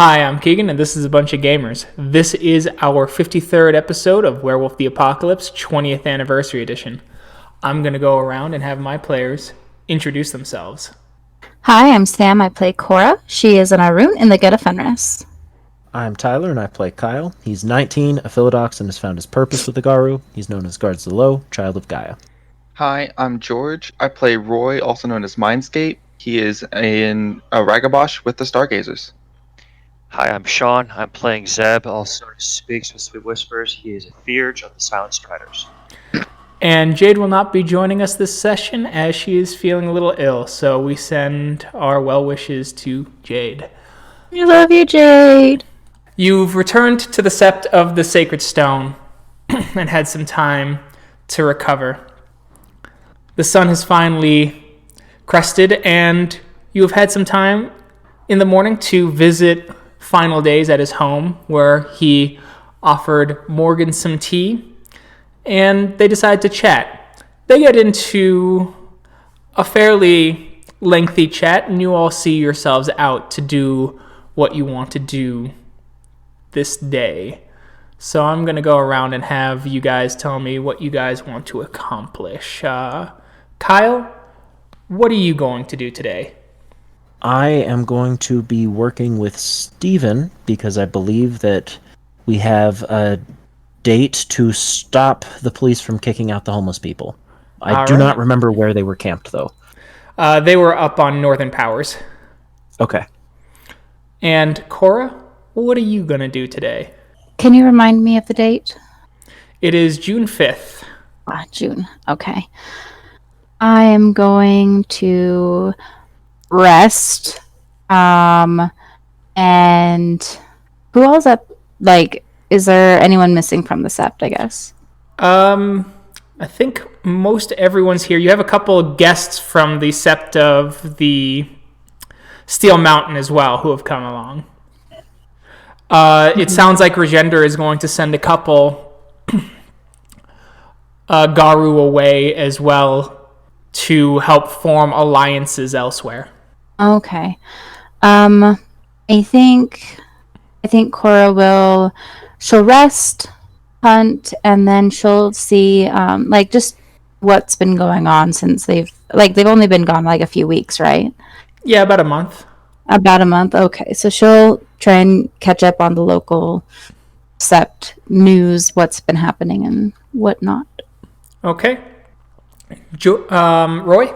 Hi, I'm Keegan, and this is A Bunch of Gamers. This is our 53rd episode of Werewolf the Apocalypse 20th Anniversary Edition. I'm going to go around and have my players introduce themselves. Hi, I'm Sam. I play Cora. She is an Arun in the Good of Fenris. I'm Tyler, and I play Kyle. He's 19, a Philodox, and has found his purpose with the Garou. He's known as Guards the Low, Child of Gaia. Hi, I'm George. I play Roy, also known as Mindscape. He is a Ragabosh with the Stargazers. Hi, I'm Sean. I'm playing Zeb, also known as Speaks-in-Sweet-Whispers. He is a Theurge of the Silent Striders. And Jade will not be joining us this session as she is feeling a little ill, so we send our well wishes to Jade. We love you, Jade. You've returned to the Sept of the Sacred Stone and had some time to recover. The sun has finally crested, and you have had some time in the morning to visit Final Days at his home, where he offered Morgan some tea, and they decide to chat. They get into a fairly lengthy chat, and you all see yourselves out to do what you want to do this day. So I'm going to go around and have you guys tell me what you guys want to accomplish. Kyle, what are you going to do today? I am going to be working with Steven because I believe that we have a date to stop the police from kicking out the homeless people. I do not remember where they were camped, though. They were up on Northern Powers. Okay. And Cora, what are you going to do today? Can you remind me of the date? It is June 5th. June. Okay. I am going to rest. And who else up? Like, is there anyone missing from the Sept, I guess? I think most everyone's here. You have a couple of guests from the Sept of the Steel Mountain as well who have come along. It sounds like Regender is going to send a couple Garou away as well to help form alliances elsewhere. Okay. I think Cora she'll rest, hunt, and then she'll see just what's been going on since they've only been gone like a few weeks, right? Yeah, about a month. About a month. Okay. So she'll try and catch up on the local Sept news, what's been happening and whatnot. Okay. Roy?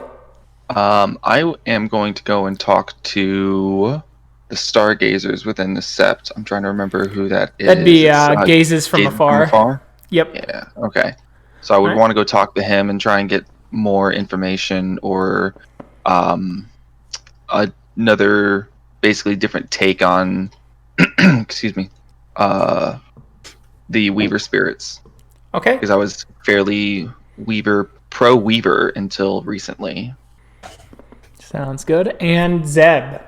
I am going to go and talk to the Stargazers within the Sept. I'm trying to remember who that is. That'd be Gazes from Afar. Yep. Yeah, okay. So I would want to go talk to him and try and get more information or another basically different take on excuse me, the Weaver spirits. Okay. Because I was fairly pro-Weaver until recently. Sounds good. And Zeb.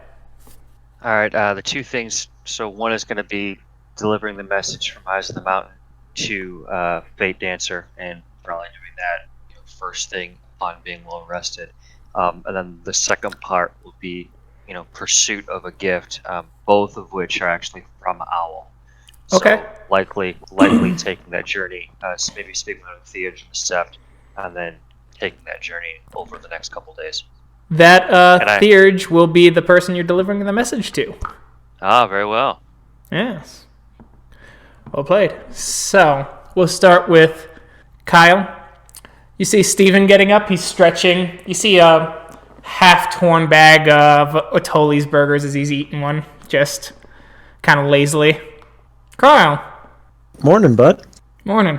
All right, the two things. So one is going to be delivering the message from Eyes of the Mountain to Fate Dancer, and probably doing that first thing upon being well rested. And then the second part will be, pursuit of a gift, both of which are actually from Owl. So okay. Likely taking that journey, maybe speaking with the Theurge and the Sept, and then taking that journey over the next couple days. That Theurge will be the person you're delivering the message to. Ah, very well. Yes. Well played. So, we'll start with Kyle. You see Steven getting up. He's stretching. You see a half-torn bag of Otoli's burgers as he's eating one, just kind of lazily. Kyle. Morning, bud. Morning.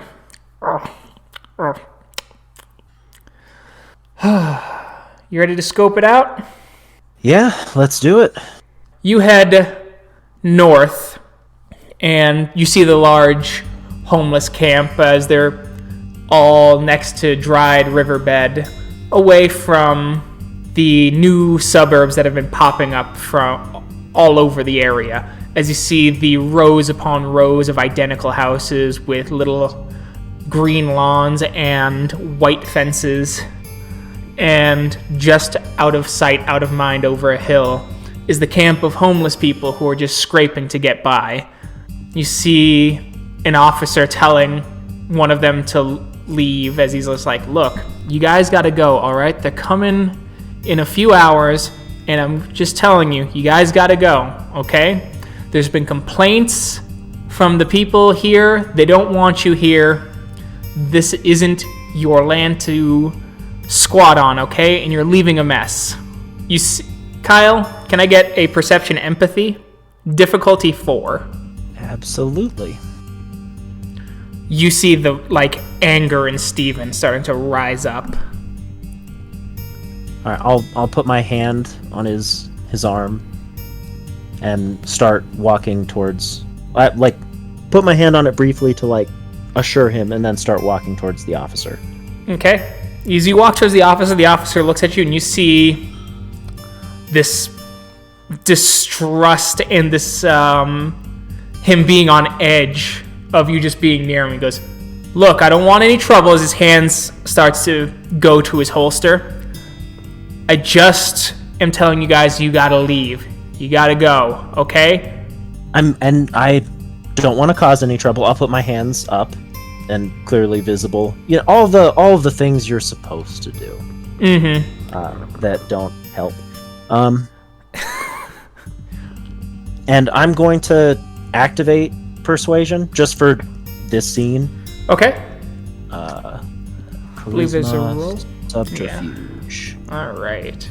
You ready to scope it out? Yeah, let's do it. You head north, and you see the large homeless camp as they're all next to dried riverbed, away from the new suburbs that have been popping up from all over the area. As you see the rows upon rows of identical houses with little green lawns and white fences. And just out of sight, out of mind over a hill is the camp of homeless people who are just scraping to get by. You see an officer telling one of them to leave as he's just like, look, you guys gotta go, all right? They're coming in a few hours, and I'm just telling you, you guys gotta go, okay? There's been complaints from the people here. They don't want you here. This isn't your land to squat on, okay? And you're leaving a mess. You see, Kyle, can I get a perception empathy? Difficulty 4. Absolutely. You see the, anger in Steven starting to rise up. All right, I'll put my hand on his arm and start walking towards, put my hand on it briefly to assure him, and then start walking towards the officer. Okay. As you walk towards the officer looks at you, and you see this distrust and this him being on edge of you just being near him. He goes, look, I don't want any trouble, as his hands starts to go to his holster. I just am telling you guys, you gotta leave. You gotta go, okay? I don't want to cause any trouble. I'll put my hands up and clearly visible. All of the things you're supposed to do. Mm-hmm. That don't help. And I'm going to activate persuasion just for this scene. Okay. I believe there's a roll. Subterfuge. All right.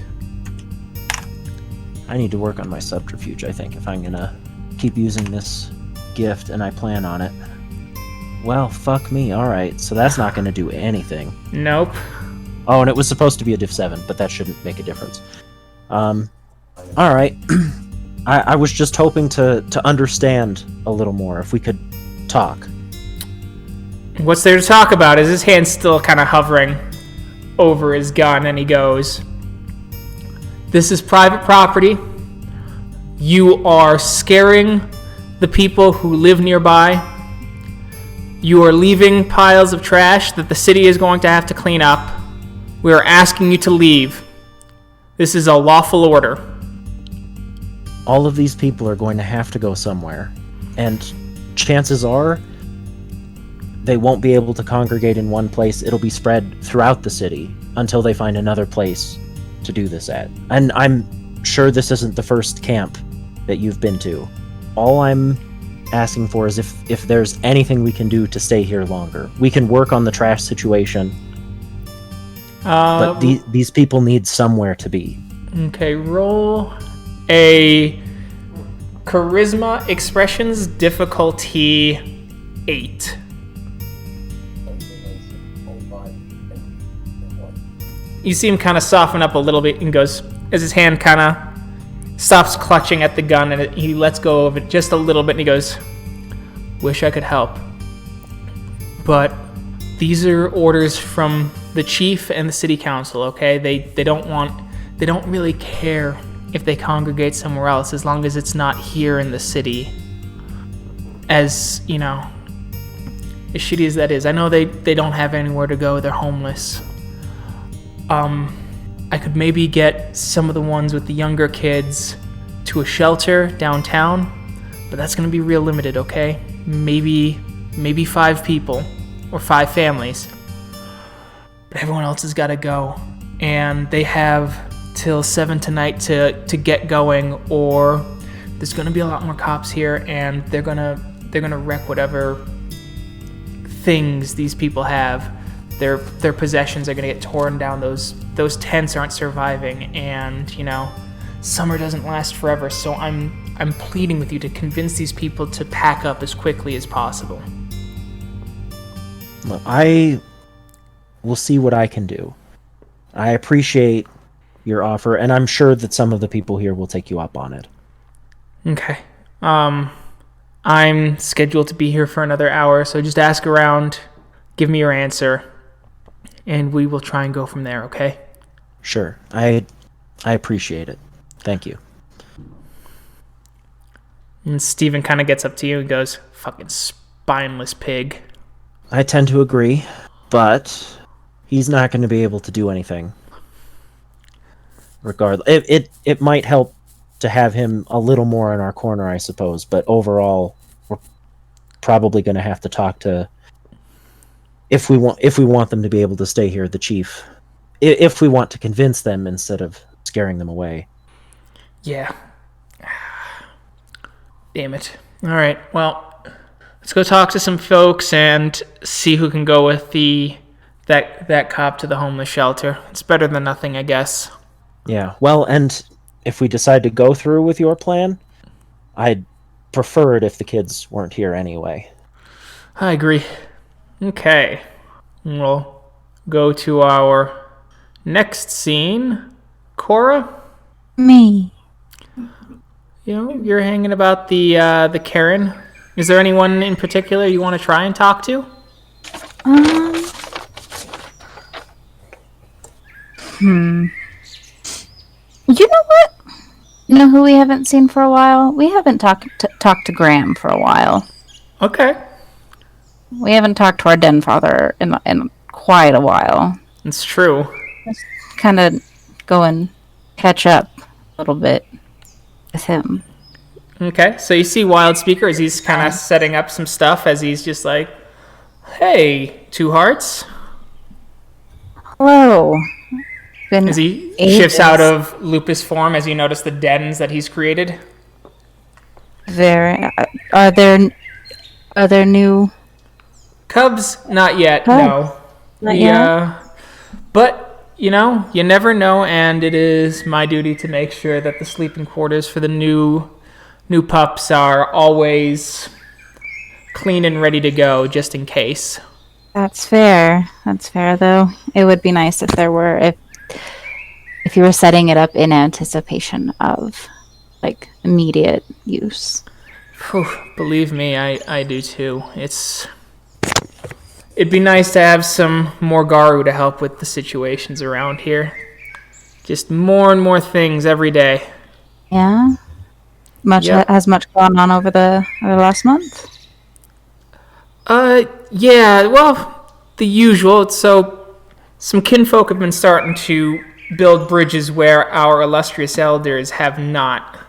I need to work on my subterfuge, I think, if I'm gonna keep using this gift, and I plan on it. Well, fuck me. Alright, so that's not gonna do anything. Nope. Oh, and it was supposed to be a diff 7, but that shouldn't make a difference. Alright. I was just hoping to understand a little more, if we could talk. What's there to talk about? Is his hand still kind of hovering over his gun, and he goes, this is private property. You are scaring the people who live nearby. You are leaving piles of trash that the city is going to have to clean up. We are asking you to leave. This is a lawful order. All of these people are going to have to go somewhere, and chances are they won't be able to congregate in one place. It'll be spread throughout the city until they find another place to do this at. And I'm sure this isn't the first camp that you've been to. All I'm asking for is if there's anything we can do to stay here longer. We can work on the trash situation, but these people need somewhere to be. Okay, roll a charisma expressions difficulty 8. You see him kind of soften up a little bit and goes, as his hand kind of stops clutching at the gun, and he lets go of it just a little bit, and he goes, wish I could help. But these are orders from the chief and the city council, okay? They don't really care if they congregate somewhere else, as long as it's not here in the city. As, as shitty as that is. I know they don't have anywhere to go, they're homeless. I could maybe get some of the ones with the younger kids to a shelter downtown, but that's gonna be real limited, okay? Maybe 5 people or 5 families. But everyone else has gotta go, and they have till 7 tonight to get going, or there's gonna be a lot more cops here, and they're gonna wreck whatever things these people have. Their possessions are gonna get torn down. Those tents aren't surviving, and summer doesn't last forever. So I'm pleading with you to convince these people to pack up as quickly as possible. Look, I will see what I can do. I appreciate your offer, and I'm sure that some of the people here will take you up on it. Okay. I'm scheduled to be here for another hour, so just ask around, give me your answer, and we will try and go from there, okay? Sure. I appreciate it. Thank you. And Steven kind of gets up to you and goes, fucking spineless pig. I tend to agree, but he's not going to be able to do anything. Regardless, it might help to have him a little more in our corner, I suppose. But overall, we're probably going to have to talk to, if we want them to be able to stay here, the chief. If we want to convince them instead of scaring them away. Yeah. Damn it. All right. Well, let's go talk to some folks and see who can go with that cop to the homeless shelter. It's better than nothing, I guess. Yeah. Well, and if we decide to go through with your plan, I'd prefer it if the kids weren't here anyway. I agree. Okay. We'll go to our next scene. Cora? Me. You're hanging about the Karen. Is there anyone in particular you want to try and talk to? You know what? You know who we haven't seen for a while? We haven't talked to Graham for a while. Okay. We haven't talked to our den father in quite a while. It's true. Just kind of go and catch up a little bit with him. Okay, so you see Wild Speaker as he's kind of setting up some stuff as he's just like, hey, Two-Hearts. Hello. Been As he ages. shifts out of lupus form as you notice the dens that he's created. Are there new Cubs, not yet, no. Not yet? But, you never know, and it is my duty to make sure that the sleeping quarters for the new pups are always clean and ready to go, just in case. That's fair. That's fair, though. It would be nice if there were, if you were setting it up in anticipation of, like, immediate use. Whew, believe me, I do too. It'd be nice to have some more Garou to help with the situations around here. Just more and more things every day. Yeah? Has much gone on over the last month? Yeah, well, the usual. So, some kinfolk have been starting to build bridges where our illustrious elders have not.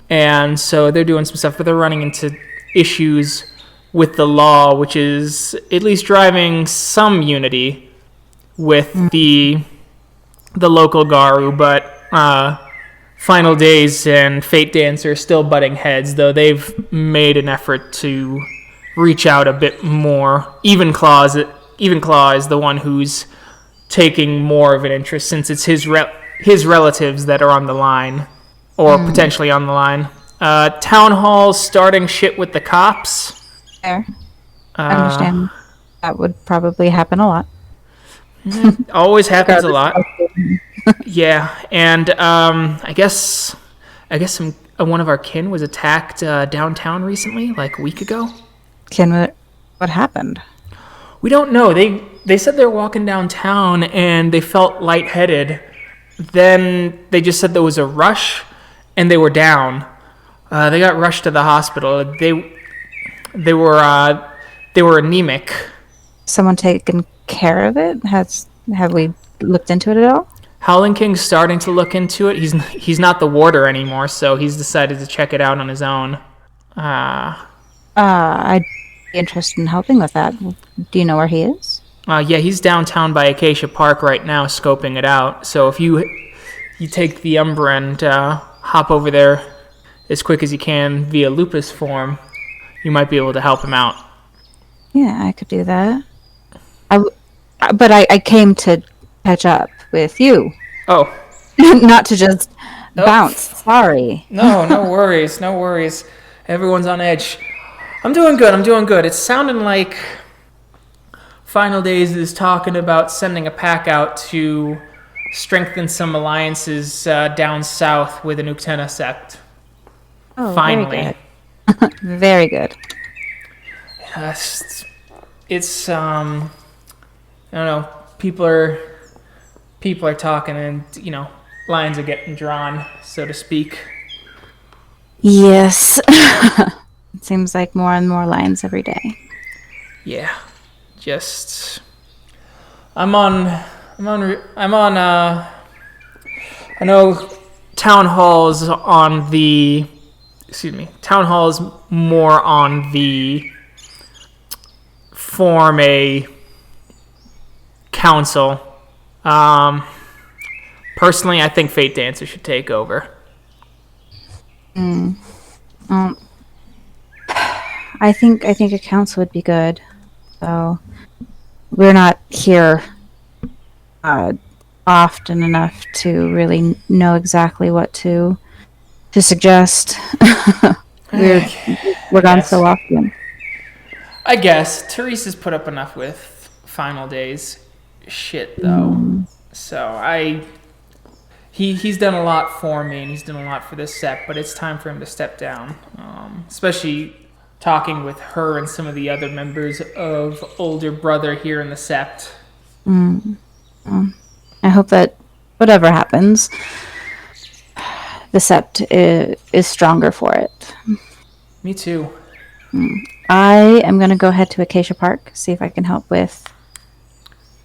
And so they're doing some stuff, but they're running into issues with the law, which is at least driving some unity with the local Garou, but Final Days and Fate Dancer are still butting heads, though they've made an effort to reach out a bit more. Even Claw is the one who's taking more of an interest, since it's his relatives that are on the line, or potentially on the line. Town Hall's starting shit with the cops. Fair. I understand. That would probably happen a lot. Always happens a lot. Yeah, and I guess one of our kin was attacked downtown recently, like a week ago. What happened? We don't know. They said they were walking downtown and they felt lightheaded. Then they just said there was a rush and they were down. They got rushed to the hospital. They were anemic. Someone taken care of it? Have we looked into it at all? Howling King's starting to look into it. He's not the warder anymore, so he's decided to check it out on his own. I'd be interested in helping with that. Do you know where he is? Yeah, he's downtown by Acacia Park right now, scoping it out. So if you take the Umbra and hop over there as quick as you can via lupus form, you might be able to help him out. Yeah, I could do that. But I came to catch up with you. Oh. Not to just bounce. Sorry. No worries, no worries. Everyone's on edge. I'm doing good. It's sounding like Final Days is talking about sending a pack out to strengthen some alliances down south with an Uktena Sept. Oh, finally. Very good. Very good. It's I don't know, people are talking and, lines are getting drawn, so to speak. Yes. It seems like more and more lines every day. Yeah. I know town hall's more on the form a council. Personally, I think Fate Dancer should take over. I think a council would be good. So we're not here often enough to really know exactly what to suggest. we're gone so often. I guess Teresa's put up enough with final days shit though. So he's done a lot for me and he's done a lot for this Sept, but it's time for him to step down. Especially talking with her and some of the other members of Older Brother here in the Sept. I hope that whatever happens, the Sept is stronger for it. Me too. I am going to go head to Acacia Park, see if I can help with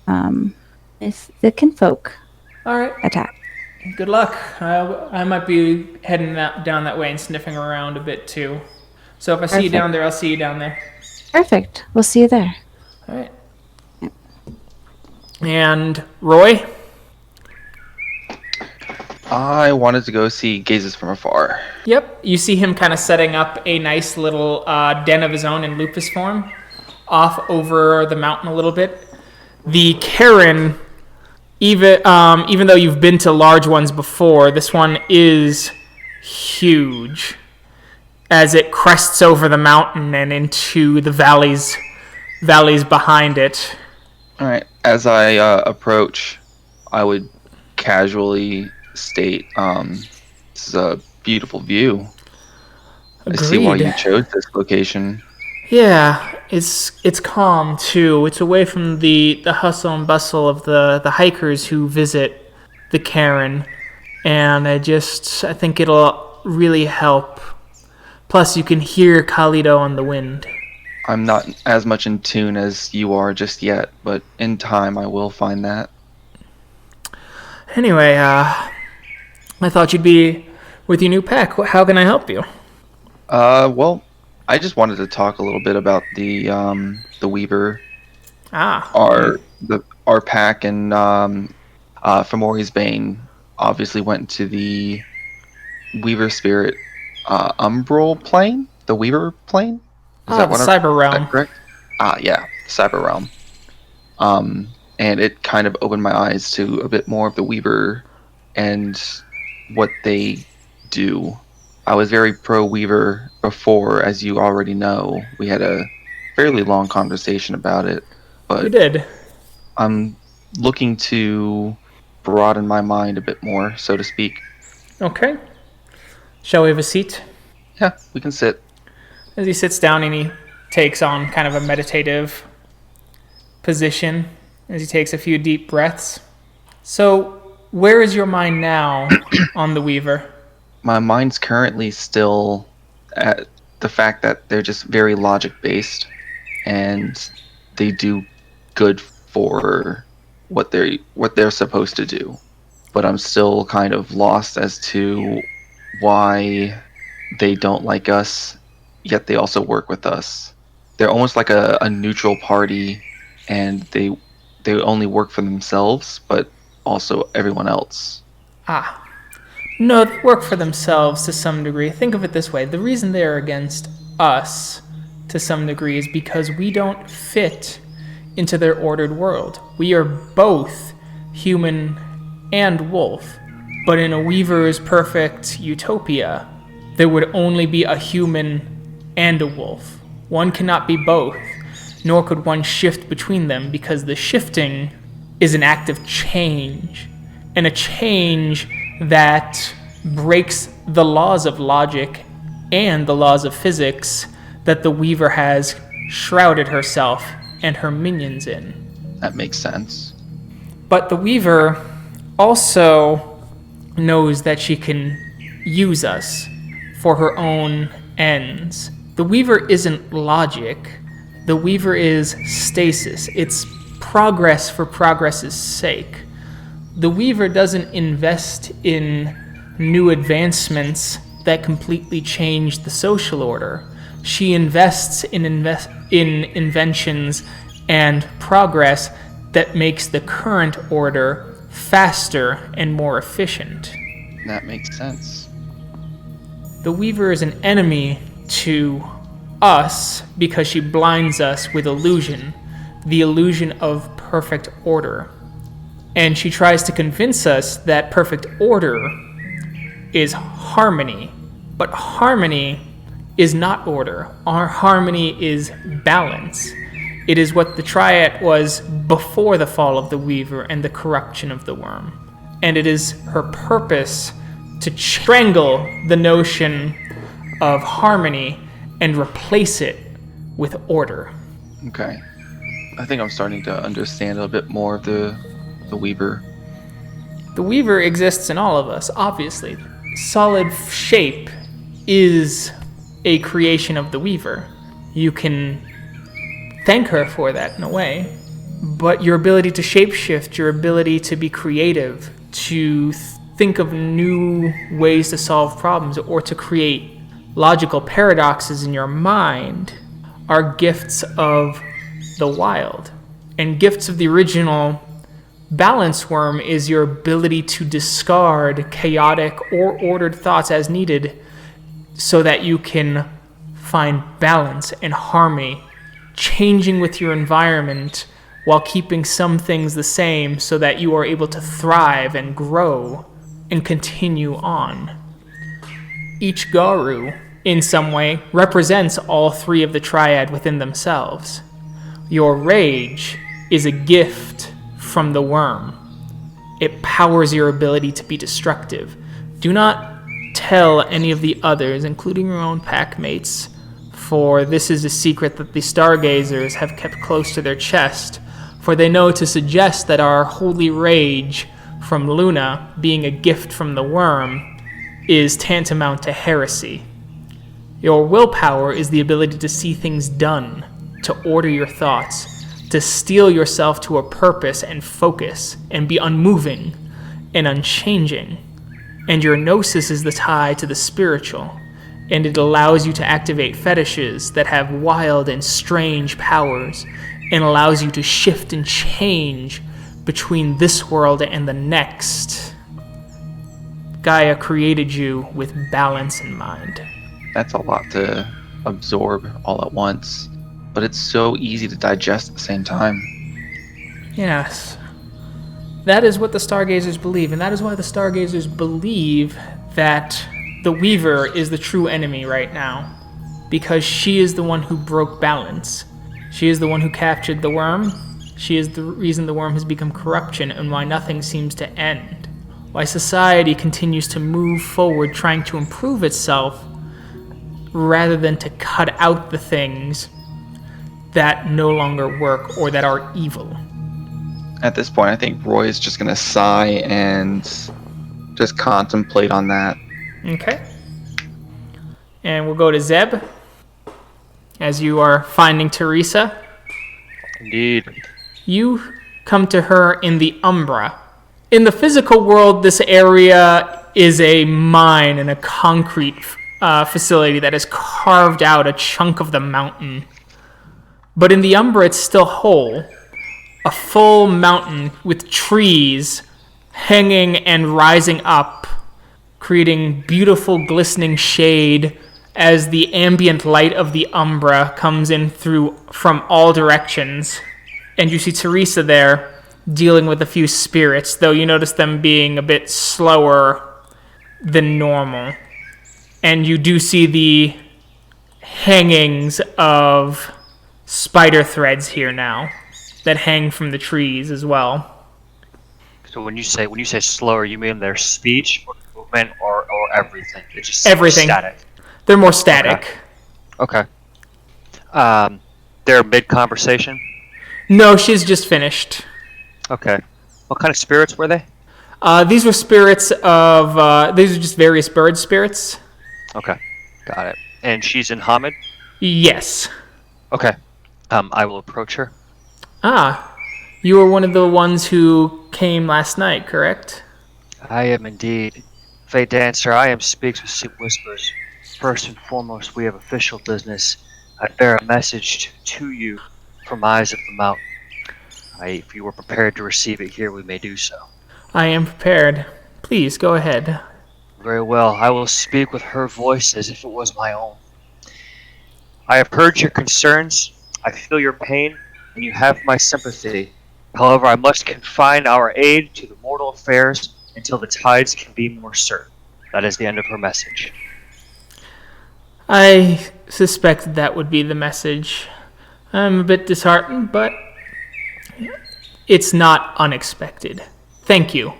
the kinfolk All right. attack. Good luck. I might be heading down that way and sniffing around a bit too. So if I see you down there, I'll see you down there. Perfect. We'll see you there. All right. And Roy? I wanted to go see Gazes from Afar. Yep. You see him kind of setting up a nice little den of his own in lupus form off over the mountain a little bit. The Karen, even though you've been to large ones before, this one is huge as it crests over the mountain and into the valleys behind it. All right. As I approach, I would casually state, this is a beautiful view. Agreed. I see why you chose this location. Yeah, it's calm too. It's away from the hustle and bustle of the hikers who visit the Cairn, and I think it'll really help. Plus, you can hear Kalido on the wind. I'm not as much in tune as you are just yet, but in time I will find that. Anyway, I thought you'd be with your new pack. How can I help you? Well, I just wanted to talk a little bit about the Weaver. Our pack and Fomori's Bane obviously went to the Weaver Spirit umbral plane, the Weaver plane. Is that the Cyber Realm. Correct? Yeah, Cyber Realm. And it kind of opened my eyes to a bit more of the Weaver and what they do. I was very pro-Weaver before, as you already know. We had a fairly long conversation about it. But We did. I'm looking to broaden my mind a bit more, so to speak. Okay. Shall we have a seat? Yeah, we can sit. As he sits down and he takes on kind of a meditative position as he takes a few deep breaths. So, where is your mind now on the Weaver? My mind's currently still at the fact that they're just very logic-based, and they do good for what they're supposed to do. But I'm still kind of lost as to why they don't like us, yet they also work with us. They're almost like a neutral party, and they only work for themselves, but also everyone else. No, they work for themselves to some degree. Think of it this way. The reason they are against us to some degree is because we don't fit into their ordered world. We are both human and wolf. But in a Weaver's perfect utopia, there would only be a human and a wolf. One cannot be both, nor could one shift between them, because the shifting is an act of change, and a change that breaks the laws of logic and the laws of physics that the Weaver has shrouded herself and her minions in. That makes sense. But the Weaver also knows that she can use us for her own ends. The Weaver isn't logic. The Weaver is stasis. It's progress for progress's sake. The Weaver doesn't invest in new advancements that completely change the social order. She invests in inventions and progress that makes the current order faster and more efficient. That makes sense. The Weaver is an enemy to us because she blinds us with illusion, the illusion of perfect order. And she tries to convince us that perfect order is harmony. But harmony is not order. Our harmony is balance. It is what the Triad was before the fall of the Weaver and the corruption of the Worm. And it is her purpose to strangle the notion of harmony and replace it with order. Okay. I think I'm starting to understand a little bit more of the Weaver. The Weaver exists in all of us, obviously. Solid shape is a creation of the Weaver. You can thank her for that in a way, but your ability to shapeshift, your ability to be creative, to think of new ways to solve problems, or to create logical paradoxes in your mind are gifts of the wild. And gifts of the original Balance Worm is your ability to discard chaotic or ordered thoughts as needed so that you can find balance and harmony, changing with your environment while keeping some things the same so that you are able to thrive and grow and continue on. Each Garou, in some way, represents all three of the Triad within themselves. Your rage is a gift from the worm. It powers your ability to be destructive. Do not tell any of the others, including your own pack mates, for this is a secret that the Stargazers have kept close to their chest, for they know to suggest that our holy rage from Luna, being a gift from the worm, is tantamount to heresy. Your willpower is the ability to see things done, to order your thoughts, to steel yourself to a purpose and focus, and be unmoving and unchanging. And your gnosis is the tie to the spiritual, and it allows you to activate fetishes that have wild and strange powers, and allows you to shift and change between this world and the next. Gaia created you with balance in mind. That's a lot to absorb all at once, but it's so easy to digest at the same time. Yes. That is what the Stargazers believe, and that is why the Stargazers believe that the Weaver is the true enemy right now, because she is the one who broke balance. She is the one who captured the worm. She is the reason the worm has become corruption and why nothing seems to end. Why society continues to move forward trying to improve itself rather than to cut out the things that no longer work or that are evil. At this point, I think Roy is just going to sigh and just contemplate on that. Okay. And we'll go to Zeb, as you are finding Teresa. Indeed. You come to her in the Umbra. In the physical world, this area is a mine and a concrete facility that has carved out a chunk of the mountain. But in the Umbra, it's still whole. A full mountain with trees hanging and rising up, creating beautiful glistening shade as the ambient light of the Umbra comes in from all directions. And you see Teresa there dealing with a few spirits, though you notice them being a bit slower than normal. And you do see the hangings of spider threads here now that hang from the trees as well. So when you say slower, you mean their speech or movement or everything? It's just Everything. Static. They're more static. Okay. They're mid-conversation? No, she's just finished. Okay. What kind of spirits were they? These were spirits of... these are just various bird spirits. Okay. Got it. And she's in Hamid? Yes. Okay. I will approach her. Ah, you were one of the ones who came last night, correct? I am indeed. Fate Dancer, I am Speaks-in-Sweet-Whispers. First and foremost, we have official business. I bear a message to you from Eyes of the Mountain. If you were prepared to receive it here, we may do so. I am prepared. Please, go ahead. Very well. I will speak with her voice as if it was my own. I have heard your concerns. I feel your pain, and you have my sympathy. However, I must confine our aid to the mortal affairs until the tides can be more certain. That is the end of her message. I suspected that would be the message. I'm a bit disheartened, but it's not unexpected. Thank you.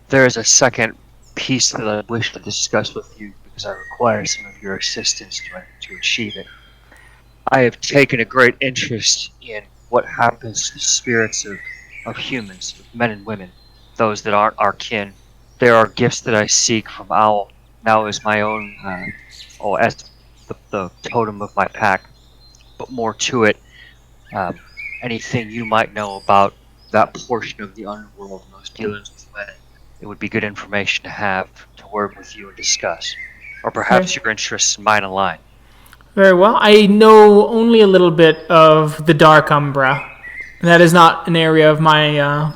There is a second piece that I wish to discuss with you because I require some of your assistance to achieve it. I have taken a great interest in what happens to the spirits of humans, men and women, those that aren't our kin. There are gifts that I seek from Owl, now as my own, as the totem of my pack, but more to it. Anything you might know about that portion of the underworld and those dealings with men, it would be good information to have to work with you and discuss. Or perhaps your interests and mine align. Very well. I know only a little bit of the Dark Umbra. That is not an area of my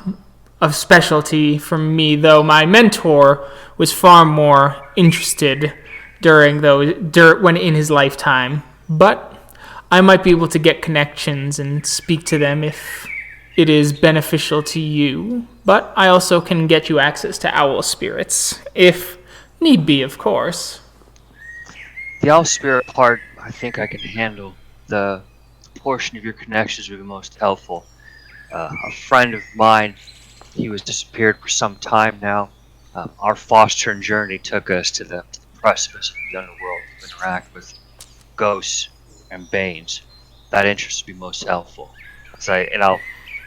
of specialty for me, though my mentor was far more interested when in his lifetime. But I might be able to get connections and speak to them if it is beneficial to you. But I also can get you access to owl spirits, if need be, of course. The owl spirit part, I think I can handle. The portion of your connections would be most helpful. A friend of mine, he was disappeared for some time now. Our fostering journey took us to the precipice of the underworld to interact with ghosts and Banes. That interest would be most helpful.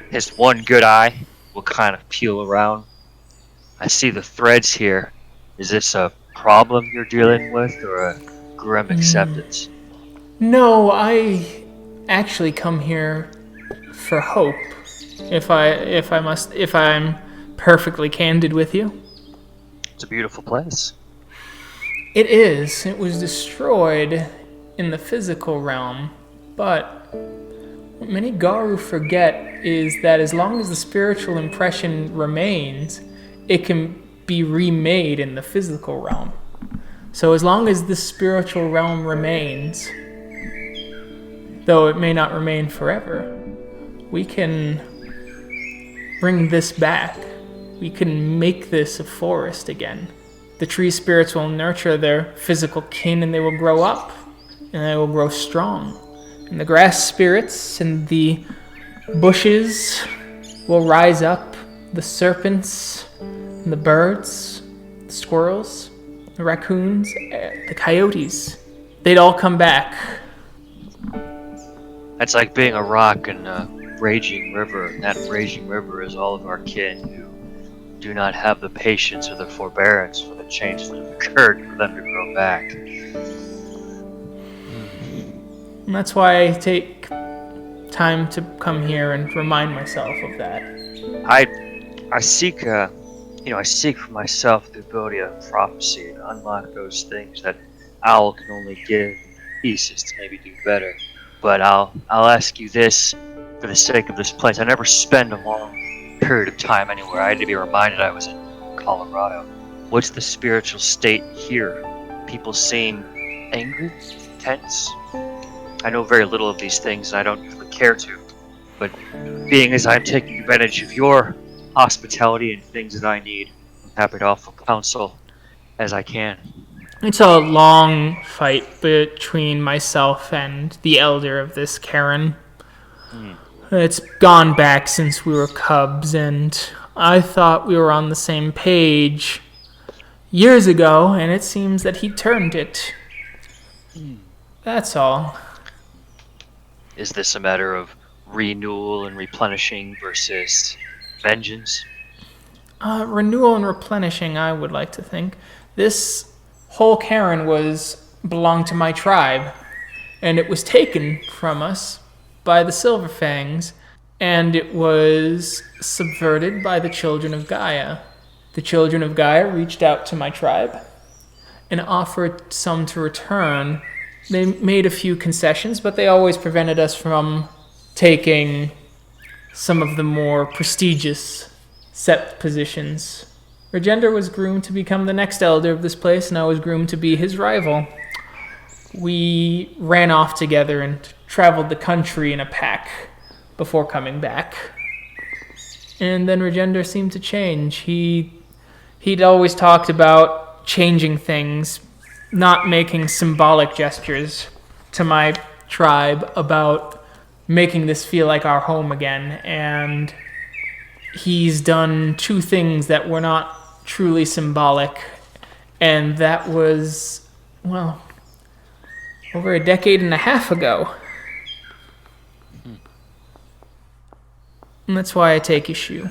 His one good eye will kind of peel around. I see the threads here. Is this a problem you're dealing with, or a grim acceptance? No, I actually come here for hope. If I'm perfectly candid with you. It's a beautiful place. It is. It was destroyed in the physical realm, but what many Garou forget is that as long as the spiritual impression remains, it can be remade in the physical realm. So as long as the spiritual realm remains, though it may not remain forever, we can bring this back. We can make this a forest again. The tree spirits will nurture their physical kin, and they will grow up, and they will grow strong. And the grass spirits and the bushes will rise up. The serpents and the birds, the squirrels, the raccoons, the coyotes, they'd all come back. That's like being a rock in a raging river, and that raging river is all of our kin who do not have the patience or the forbearance for the changes that have occurred for them to grow back. And that's why I take time to come here and remind myself of that. I seek for myself the ability of prophecy and unlock those things that Owl can only give pieces to maybe do better. But I'll ask you this for the sake of this place. I never spend a long period of time anywhere. I had to be reminded I was in Colorado. What's the spiritual state here? People seem angry, tense. I know very little of these things, and I don't really care to. But being as I'm taking advantage of your hospitality and things that I need, I'm happy to offer counsel as I can. It's a long fight between myself and the elder of this Karen. It's gone back since we were cubs, and I thought we were on the same page years ago, and it seems that he turned it. That's all. Is this a matter of renewal and replenishing versus vengeance? Renewal and replenishing, I would like to think. This whole Karen belonged to my tribe, and it was taken from us by the Silver Fangs, and it was subverted by the children of Gaia. The children of Gaia reached out to my tribe and offered some to return. They made a few concessions, but they always prevented us from taking some of the more prestigious Sept positions. Regender was groomed to become the next elder of this place, and I was groomed to be his rival. We ran off together and traveled the country in a pack before coming back. And then Regender seemed to change. He'd always talked about changing things, not making symbolic gestures to my tribe about making this feel like our home again. And he's done two things that were not truly symbolic. And that was, well, over a decade and a half ago. And that's why I take issue.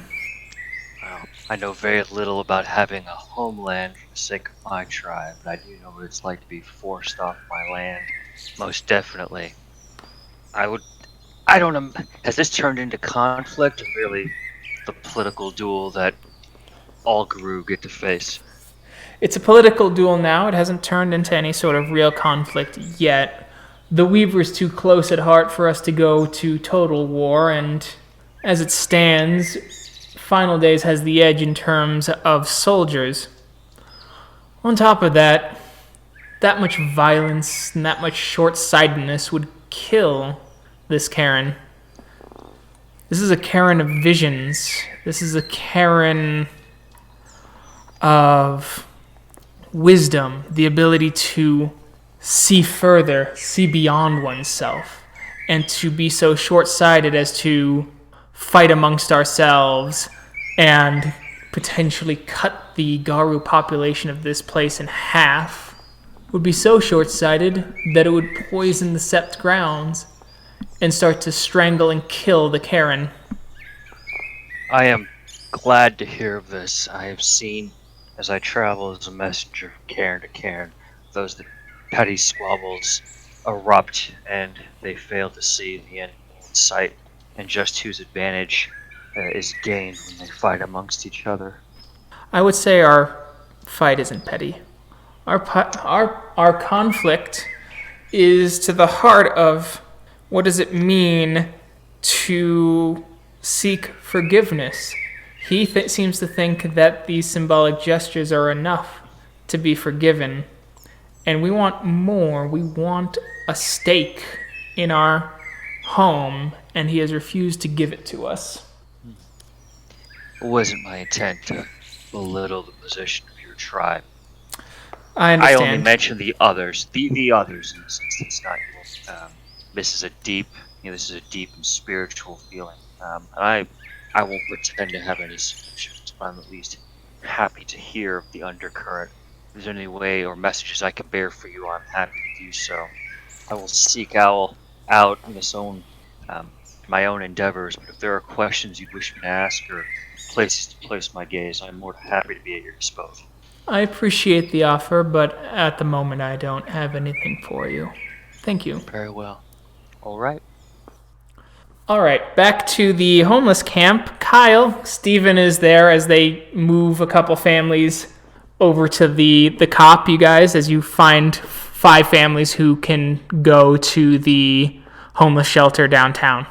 Well, I know very little about having a homeland for the sake of my tribe, but I do know what it's like to be forced off my land. Most definitely. I don't know, has this turned into conflict or really the political duel that all Garou get to face? It's a political duel now. It hasn't turned into any sort of real conflict yet. The Weaver's too close at heart for us to go to total war, and as it stands, Final Days has the edge in terms of soldiers. On top of that, that much violence and that much short-sightedness would kill this Karen. This is a Karen of visions. This is a Karen of wisdom, the ability to see further, see beyond oneself, and to be so short-sighted as to fight amongst ourselves and potentially cut the Garou population of this place in half would be so short-sighted that it would poison the Sept grounds and start to strangle and kill the Karen. I am glad to hear of this. I have seen, as I travel as a messenger from cairn to cairn, those that petty squabbles erupt and they fail to see the end in sight, and just whose advantage is gained when they fight amongst each other. I would say our fight isn't petty. Our conflict is to the heart of what does it mean to seek forgiveness. He seems to think that these symbolic gestures are enough to be forgiven. And we want more. We want a stake in our home, and he has refused to give it to us. It wasn't my intent to belittle the position of your tribe. I understand. I only mentioned the others. The others, in a sense, it's not you. This is a deep and spiritual feeling. And I won't pretend to have any solutions, but I'm at least happy to hear of the undercurrent. If there's any way or messages I can bear for you, I'm happy to do so. I will seek out in my own endeavors, but if there are questions you wish me to ask or places to place my gaze, I'm more than happy to be at your disposal. I appreciate the offer, but at the moment I don't have anything for you. Thank you. Very well. All right. All right, back to the homeless camp. Kyle, Steven is there as they move a couple families over to the cop, you guys, as you find 5 families who can go to the homeless shelter downtown.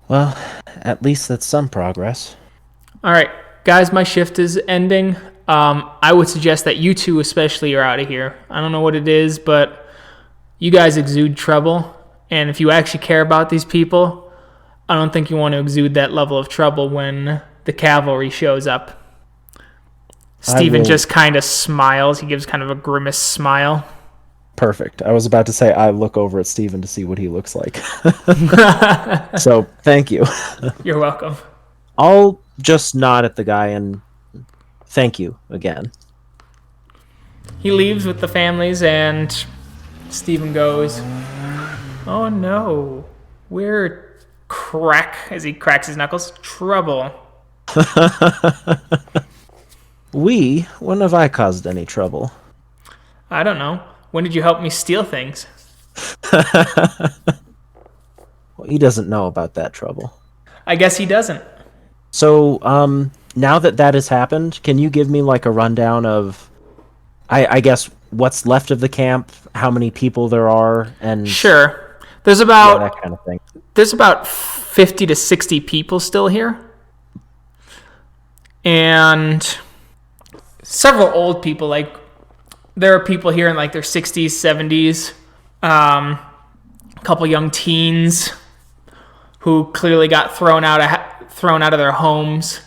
Well, at least that's some progress. All right, guys, my shift is ending. I would suggest that you two especially are out of here. I don't know what it is, but you guys exude trouble. And if you actually care about these people, I don't think you want to exude that level of trouble when the cavalry shows up. Steven just kind of smiles. He gives kind of a grimace smile. Perfect. I was about to say I look over at Steven to see what he looks like. So, thank you. You're welcome. I'll just nod at the guy and thank you again. He leaves with the families, and Steven goes, "Oh no, we're as he cracks his knuckles, trouble." When have I caused any trouble? I don't know. When did you help me steal things? Well, he doesn't know about that trouble. I guess he doesn't. So, now that has happened, can you give me like a rundown of, I guess, what's left of the camp, how many people there are, and Sure. There's yeah, about that kind of thing. there's about 50 to 60 people still here. And several old people, like there are people here in like their 60s, 70s, a couple young teens who clearly got thrown out of their homes,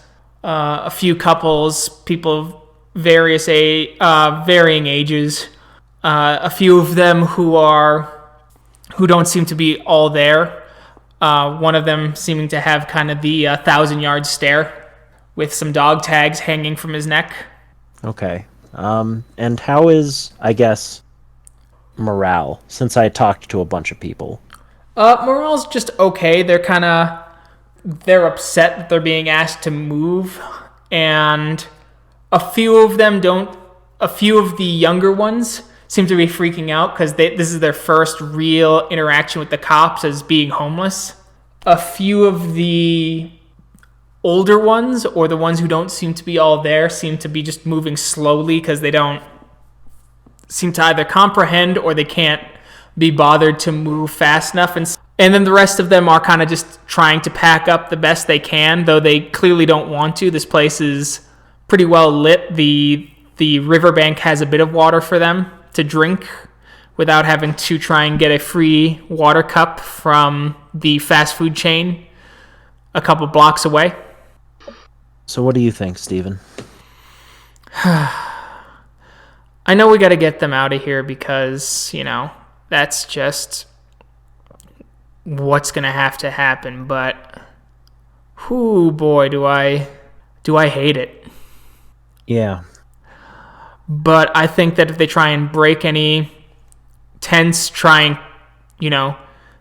a few couples, people of varying ages, a few of them who don't seem to be all there. One of them seeming to have kind of the 1,000-yard stare with some dog tags hanging from his neck. Okay. And how is, I guess, morale, since I talked to a bunch of people? Morale's just okay. They're upset that they're being asked to move, and a few of the younger ones seem to be freaking out because this is their first real interaction with the cops as being homeless. A few of the older ones, or the ones who don't seem to be all there, seem to be just moving slowly because they don't seem to either comprehend or they can't be bothered to move fast enough. And then the rest of them are kind of just trying to pack up the best they can, though they clearly don't want to. This place is pretty well lit. The riverbank has a bit of water for them to drink without having to try and get a free water cup from the fast food chain a couple blocks away. So what do you think, Steven? I know we got to get them out of here because, that's just what's going to have to happen. But, boy, do I hate it. Yeah. But I think that if they try and break any tents, try and,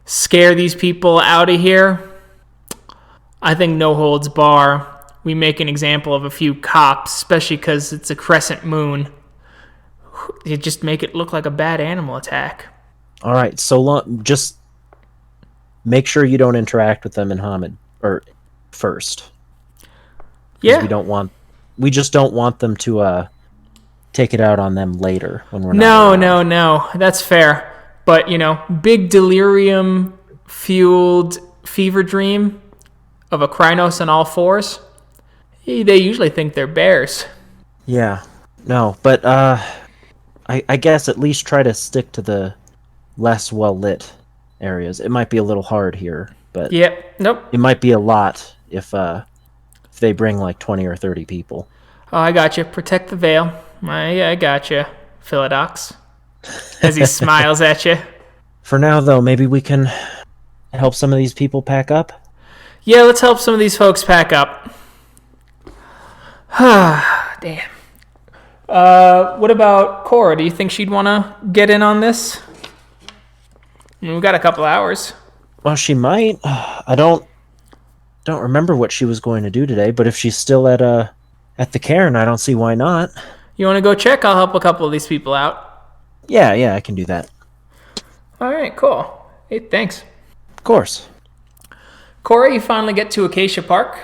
scare these people out of here, I think no holds bar. We make an example of a few cops, especially because it's a crescent moon. You just make it look like a bad animal attack. All right, just make sure you don't interact with them in Hamid first. Yeah. We just don't want them to take it out on them later when we're No, not. no, that's fair. But big delirium fueled fever dream of a Krynos on all fours. They usually think they're bears. Yeah. No, but I guess at least try to stick to the less well-lit areas. It might be a little hard here, but Yep. Nope. it might be a lot if they bring like 20 or 30 people. Oh, I got you. Protect the veil. I got you, Philodox. As he smiles at you. For now, though, maybe we can help some of these people pack up? Yeah, let's help some of these folks pack up. Damn. What about Cora? Do you think she'd want to get in on this? We've got a couple hours. Well, she might. I don't remember what she was going to do today, but if she's still at the cairn, I don't see why not. You want to go check? I'll help a couple of these people out. Yeah, I can do that. All right, cool. Hey, thanks. Of course. Cora, you finally get to Acacia Park,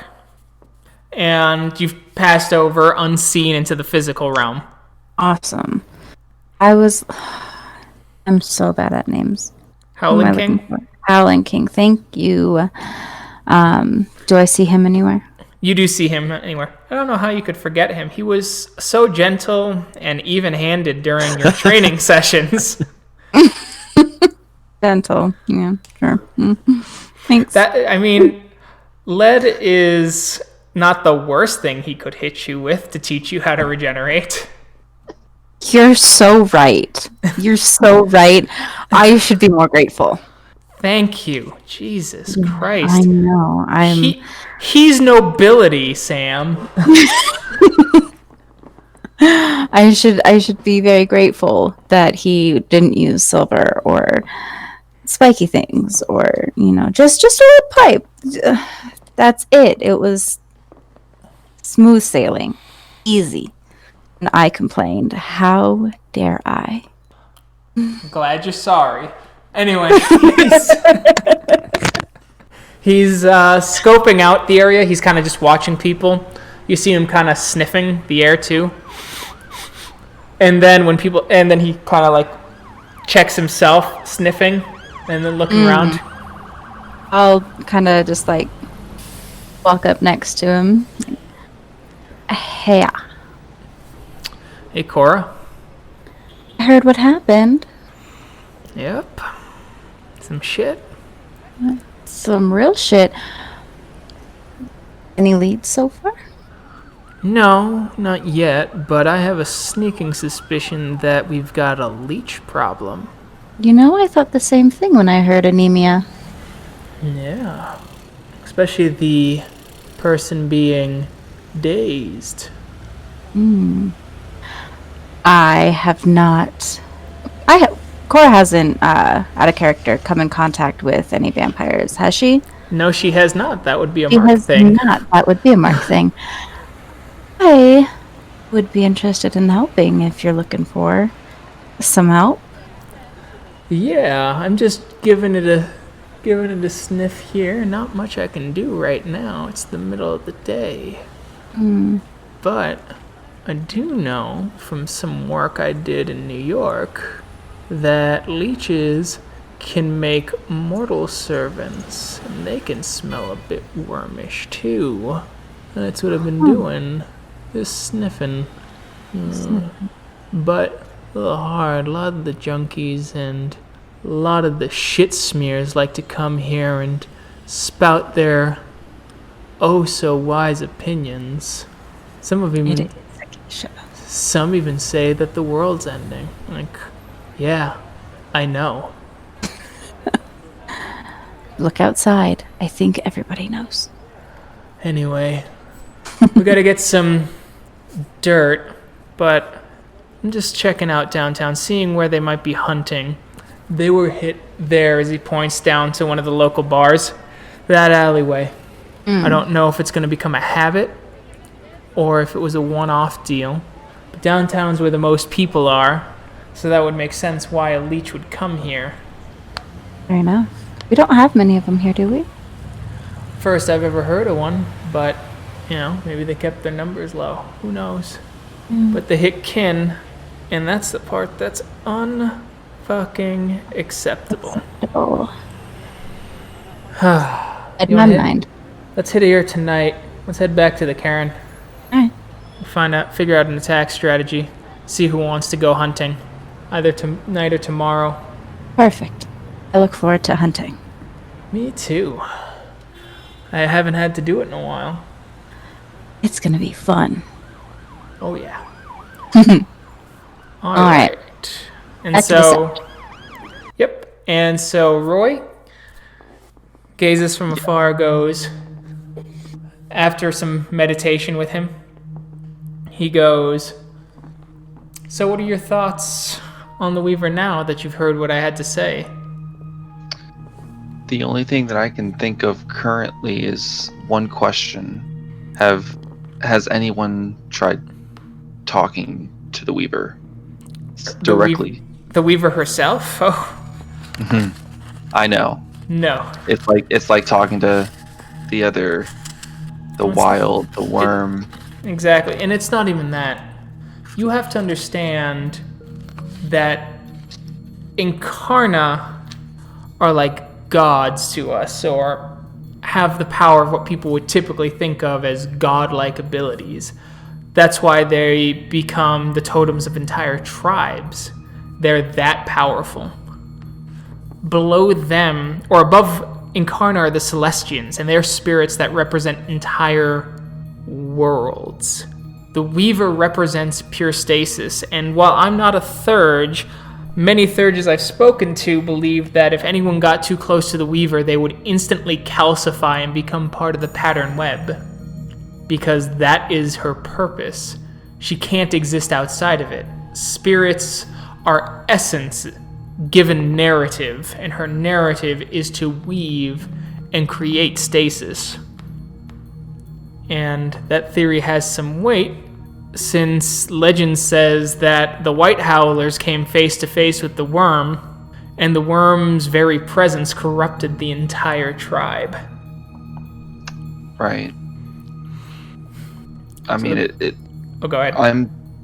and you've passed over unseen into the physical realm. Awesome. I'm so bad at names. Howling King? Howling King, thank you. Do I see him anywhere? You do see him anywhere. I don't know how you could forget him. He was so gentle and even-handed during your training sessions. Gentle, yeah, sure. Thanks. Lead is not the worst thing he could hit you with to teach you how to regenerate. You're so right. You're so right. I should be more grateful. Thank you. Jesus Christ. I know. He's nobility, Sam. I should be very grateful that he didn't use silver or spiky things or just a pipe. That's it. It was smooth sailing, easy. And I complained. How dare I? I'm glad you're sorry. Anyway, he's scoping out the area. He's kind of just watching people. You see him kind of sniffing the air too. And then he kind of like checks himself, sniffing, and then looking around. I'll kind of just like walk up next to him. Hey, Cora. I heard what happened. Yep. Some shit. Some real shit. Any leads so far? No, not yet, but I have a sneaking suspicion that we've got a leech problem. You know, I thought the same thing when I heard anemia. Yeah. Especially the person being dazed. I have not. Cora hasn't, out of character, come in contact with any vampires, has she? No, she has not. That would be a She Mark has thing. not. That would be a Mark thing. I would be interested in helping if you're looking for some help. Yeah, I'm just giving it a sniff here. Not much I can do right now. It's the middle of the day. But I do know from some work I did in New York that leeches can make mortal servants, and they can smell a bit wormish too. That's what I've been doing, just sniffing. But a little hard. A lot of the junkies and a lot of the shit smears like to come here and spout their oh so wise opinions. Some even say that the world's ending. Like, yeah, I know. Look outside. I think everybody knows. Anyway, we gotta get some dirt, but I'm just checking out downtown, seeing where they might be hunting. They were hit there, as he points down to one of the local bars, that alleyway. I don't know if it's gonna become a habit or if it was a one-off deal. But downtown's where the most people are, so that would make sense why a leech would come here. Fair enough. We don't have many of them here, do we? First I've ever heard of one, but, maybe they kept their numbers low. Who knows? But they hit kin, and that's the part that's unfucking acceptable. Oh. I You wanna don't mind. Let's hit it here tonight. Let's head back to the Cairn. Alright. Figure out an attack strategy. See who wants to go hunting. Either tonight or tomorrow. Perfect. I look forward to hunting. Me too. I haven't had to do it in a while. It's gonna be fun. Oh yeah. All right. And Back to the so, yep. And so Roy gazes from afar, goes, after some meditation with him, he goes, so what are your thoughts on the Weaver now that you've heard what I had to say? The only thing that I can think of currently is one question. Has anyone tried talking to the Weaver directly? The Weaver herself? Oh. I know. No. It's like talking to the wild, the worm. Exactly. And it's not even that. You have to understand that Incarna are like gods to us, or have the power of what people would typically think of as godlike abilities. That's why they become the totems of entire tribes. They're that powerful. Below them, or above Incarna, are the Celestians, and they're spirits that represent entire worlds. The Weaver represents pure stasis, and while I'm not a Thurge, many Thurges I've spoken to believe that if anyone got too close to the Weaver, they would instantly calcify and become part of the pattern web. Because that is her purpose. She can't exist outside of it. Spirits are essence given narrative, and her narrative is to weave and create stasis. And that theory has some weight, since legend says that the White Howlers came face to face with the worm, and the worm's very presence corrupted the entire tribe. Right. I mean, Oh, go ahead.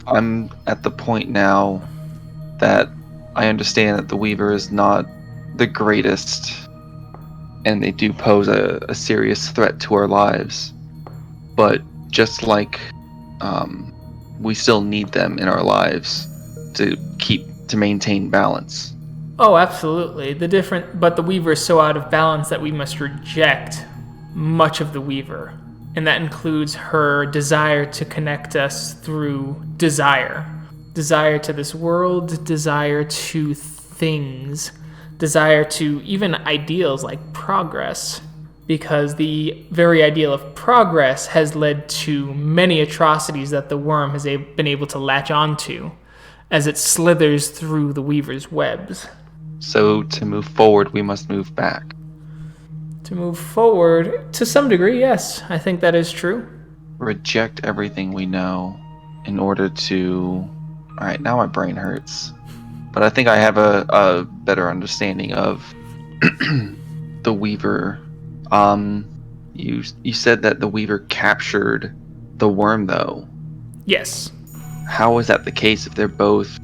I'm at the point now that I understand that the Weaver is not the greatest, and they do pose a serious threat to our lives. But just like we still need them in our lives to maintain balance. Oh, absolutely. But the Weaver is so out of balance that we must reject much of the Weaver. And that includes her desire to connect us through desire. Desire to this world, desire to things, desire to even ideals like progress. Because the very ideal of progress has led to many atrocities that the worm has been able to latch onto as it slithers through the Weaver's webs. So to move forward, we must move back. To move forward, to some degree, yes, I think that is true. Reject everything we know in order to... Alright, now my brain hurts. But I think I have a better understanding of the Weaver. You said that the Weaver captured the worm, though. Yes. How is that the case if they're both,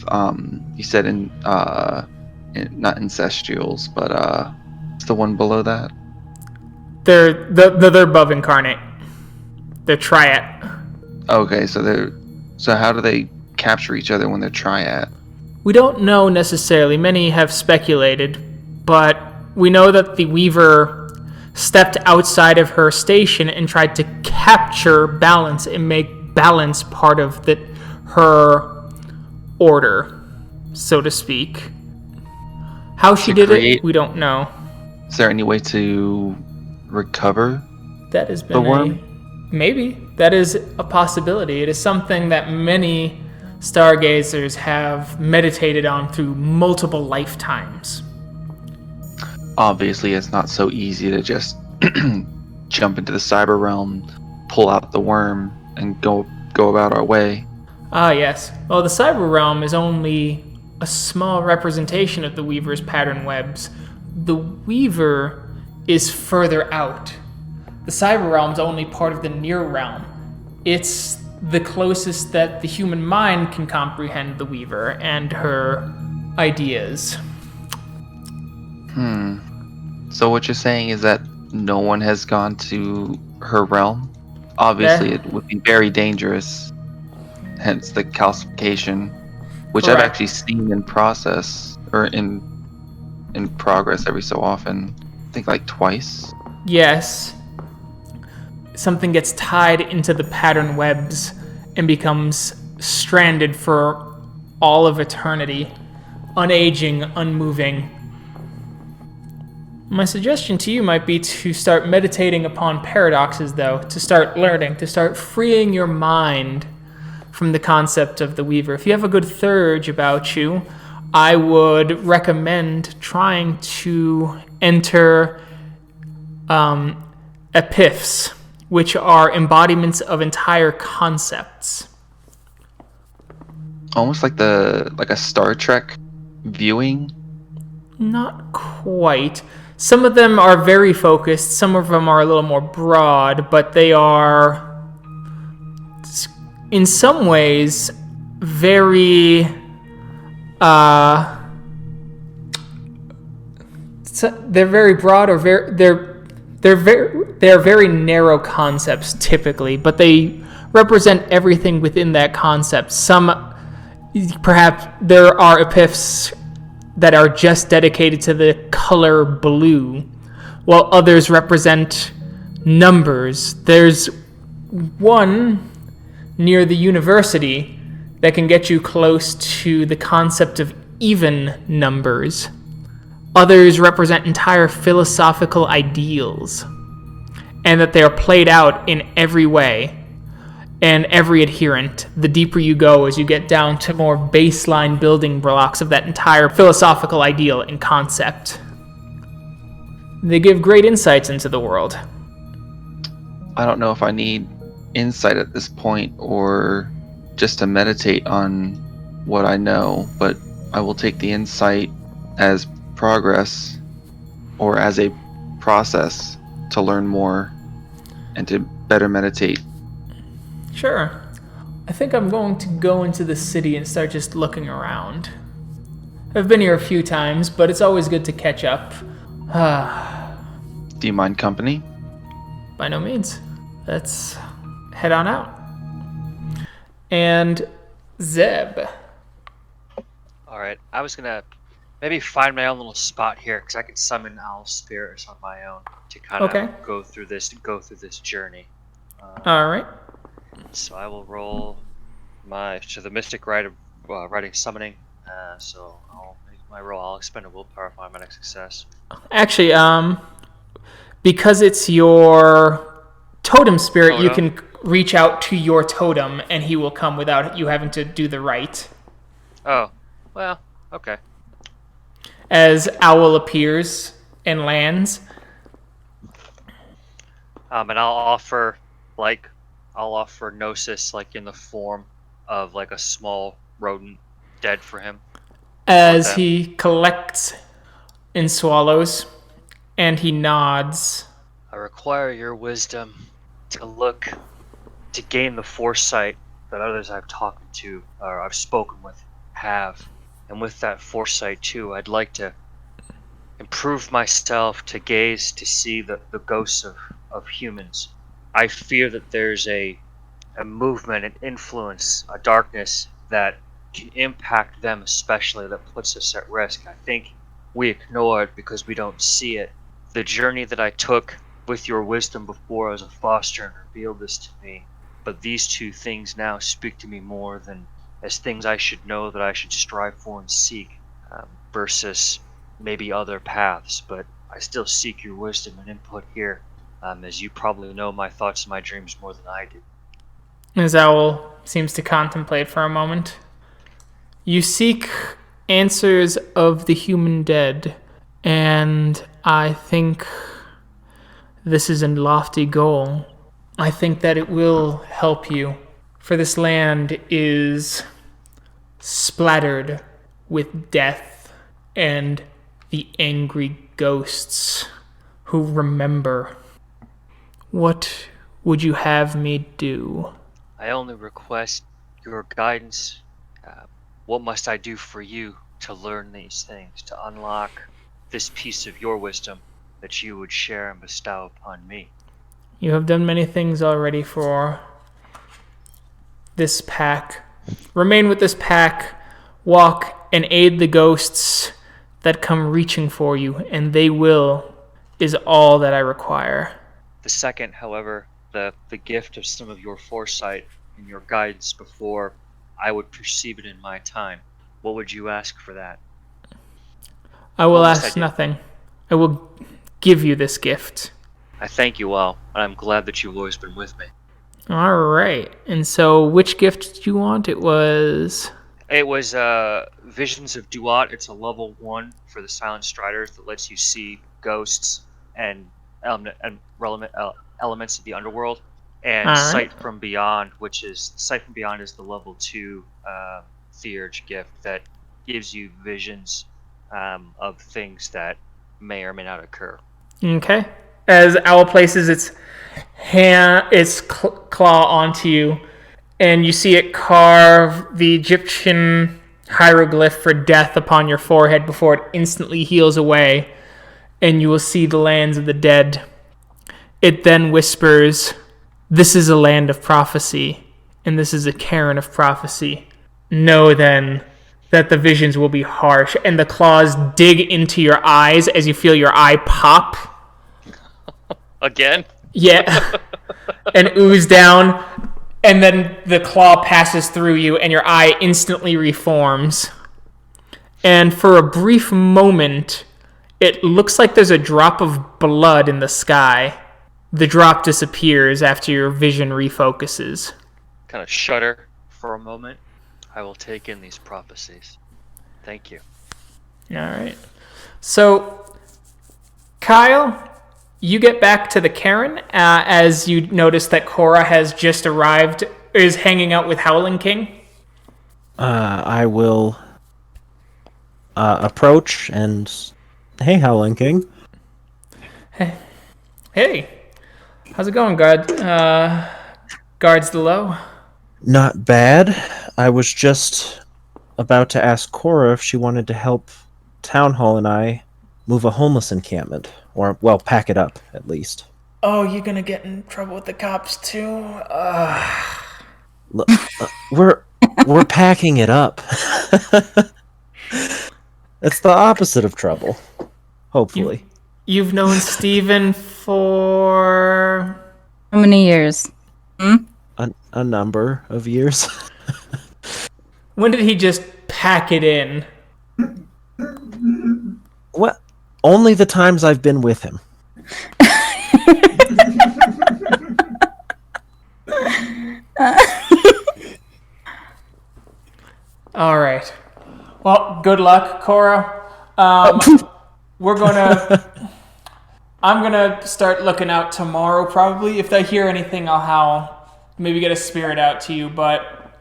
you said not incestuals, but it's the one below that? They're above incarnate. They're triad. Okay, so how do they capture each other when they're triad? We don't know necessarily. Many have speculated, but we know that the Weaver stepped outside of her station and tried to capture balance and make balance part of her order, so to speak. How she did it, we don't know. Is there any way to recover that has been the worm? Maybe. That is a possibility. It is something that many stargazers have meditated on through multiple lifetimes. Obviously, it's not so easy to just jump into the cyber realm, pull out the worm, and go about our way. Ah, yes. Well, the cyber realm is only a small representation of the Weaver's pattern webs. The Weaver is further out. The cyber realm is only part of the near realm. It's the closest that the human mind can comprehend the Weaver and her ideas. So what you're saying is that no one has gone to her realm? Obviously, it would be very dangerous. Hence the calcification, which Correct. I've actually seen in process or in progress every so often. I think like twice. Yes. Something gets tied into the pattern webs and becomes stranded for all of eternity, unaging, unmoving. My suggestion to you might be to start meditating upon paradoxes, though, to start learning, to start freeing your mind from the concept of the Weaver. If you have a good thurge about you, I would recommend trying to enter epiphs, which are embodiments of entire concepts. Almost like a Star Trek viewing. Not quite. Some of them are very focused, some of them are a little more broad, but they are, in some ways, very, they're very broad, or they're very narrow concepts typically, but they represent everything within that concept. Some, perhaps, there are epiphs that are just dedicated to the color blue, while others represent numbers. There's one near the university that can get you close to the concept of even numbers. Others represent entire philosophical ideals, and that they are played out in every way. And every adherent, the deeper you go as you get down to more baseline building blocks of that entire philosophical ideal and concept. They give great insights into the world. I don't know if I need insight at this point or just to meditate on what I know, but I will take the insight as progress or as a process to learn more and to better meditate. Sure. I think I'm going to go into the city and start just looking around. I've been here a few times, but it's always good to catch up. Do you mind company? By no means. Let's head on out. And Zeb. All right, I was gonna maybe find my own little spot here because I can summon owl spirits on my own to kind of go through this journey. All right. So I will roll the mystic rite of writing summoning. So I'll make my roll. I'll expend a willpower for my next success. Actually, because it's your totem spirit, you can reach out to your totem, and he will come without you having to do the rite. Oh, well, okay. As Owl appears and lands. And I'll offer Gnosis like in the form of like a small rodent dead for him. As he collects and swallows, and he nods. I require your wisdom to gain the foresight that others I've talked to or I've spoken with have. And with that foresight too, I'd like to improve myself to gaze to see the ghosts of humans. I fear that there's a movement, an influence, a darkness that can impact them especially, that puts us at risk. I think we ignore it because we don't see it. The journey that I took with your wisdom before as a foster and revealed this to me, but these two things now speak to me more than as things I should know that I should strive for and seek, versus maybe other paths. But I still seek your wisdom and input here, as you probably know my thoughts and my dreams more than I do. As Owl seems to contemplate for a moment. You seek answers of the human dead, and I think this is a lofty goal. I think that it will help you, for this land is splattered with death and the angry ghosts who remember. What would you have me do? I only request your guidance. What must I do for you to learn these things, to unlock this piece of your wisdom that you would share and bestow upon me? You have done many things already for this pack. Remain with this pack, walk and aid the ghosts that come reaching for you, and they will, is all that I require. The second, however, the gift of some of your foresight and your guidance before I would perceive it in my time. What would you ask for that? I will ask nothing. I will give you this gift. I thank you all, and I'm glad that you've always been with me. All right. And so which gift did you want? It was Visions of Duat. It's a level 1 for the Silent Striders that lets you see ghosts and elements of the underworld. And Sight from Beyond, Sight from Beyond is the level 2 Theurge gift that gives you visions of things that may or may not occur. Okay. As Owl places its claw onto you, and you see it carve the Egyptian hieroglyph for death upon your forehead before it instantly heals away, and you will see the lands of the dead. It then whispers, "This is a land of prophecy, and this is a cairn of prophecy. Know then that the visions will be harsh," and the claws dig into your eyes as you feel your eye pop. Again? Yeah. And ooze down, and then the claw passes through you, and your eye instantly reforms. And for a brief moment, it looks like there's a drop of blood in the sky. The drop disappears after your vision refocuses. Kind of shudder for a moment. I will take in these prophecies. Thank you. All right. So, Kyle, you get back to the cairn as you notice that Cora has just arrived, is hanging out with Howling King. I will approach and, "Hey, Howling King." Hey. How's it going, God? Guards the low. Not bad. I was just about to ask Cora if she wanted to help Town Hall and I move a homeless encampment. Or, well, pack it up, at least. Oh, you're gonna get in trouble with the cops too? Look, we're packing it up. It's the opposite of trouble. Hopefully. You've known Steven for... How many years? A number of years. When did he just pack it in? What? Only the times I've been with him. All right. Well, good luck, Cora. We're gonna... I'm gonna start looking out tomorrow, probably. If I hear anything, I'll howl. Maybe get a spirit out to you, but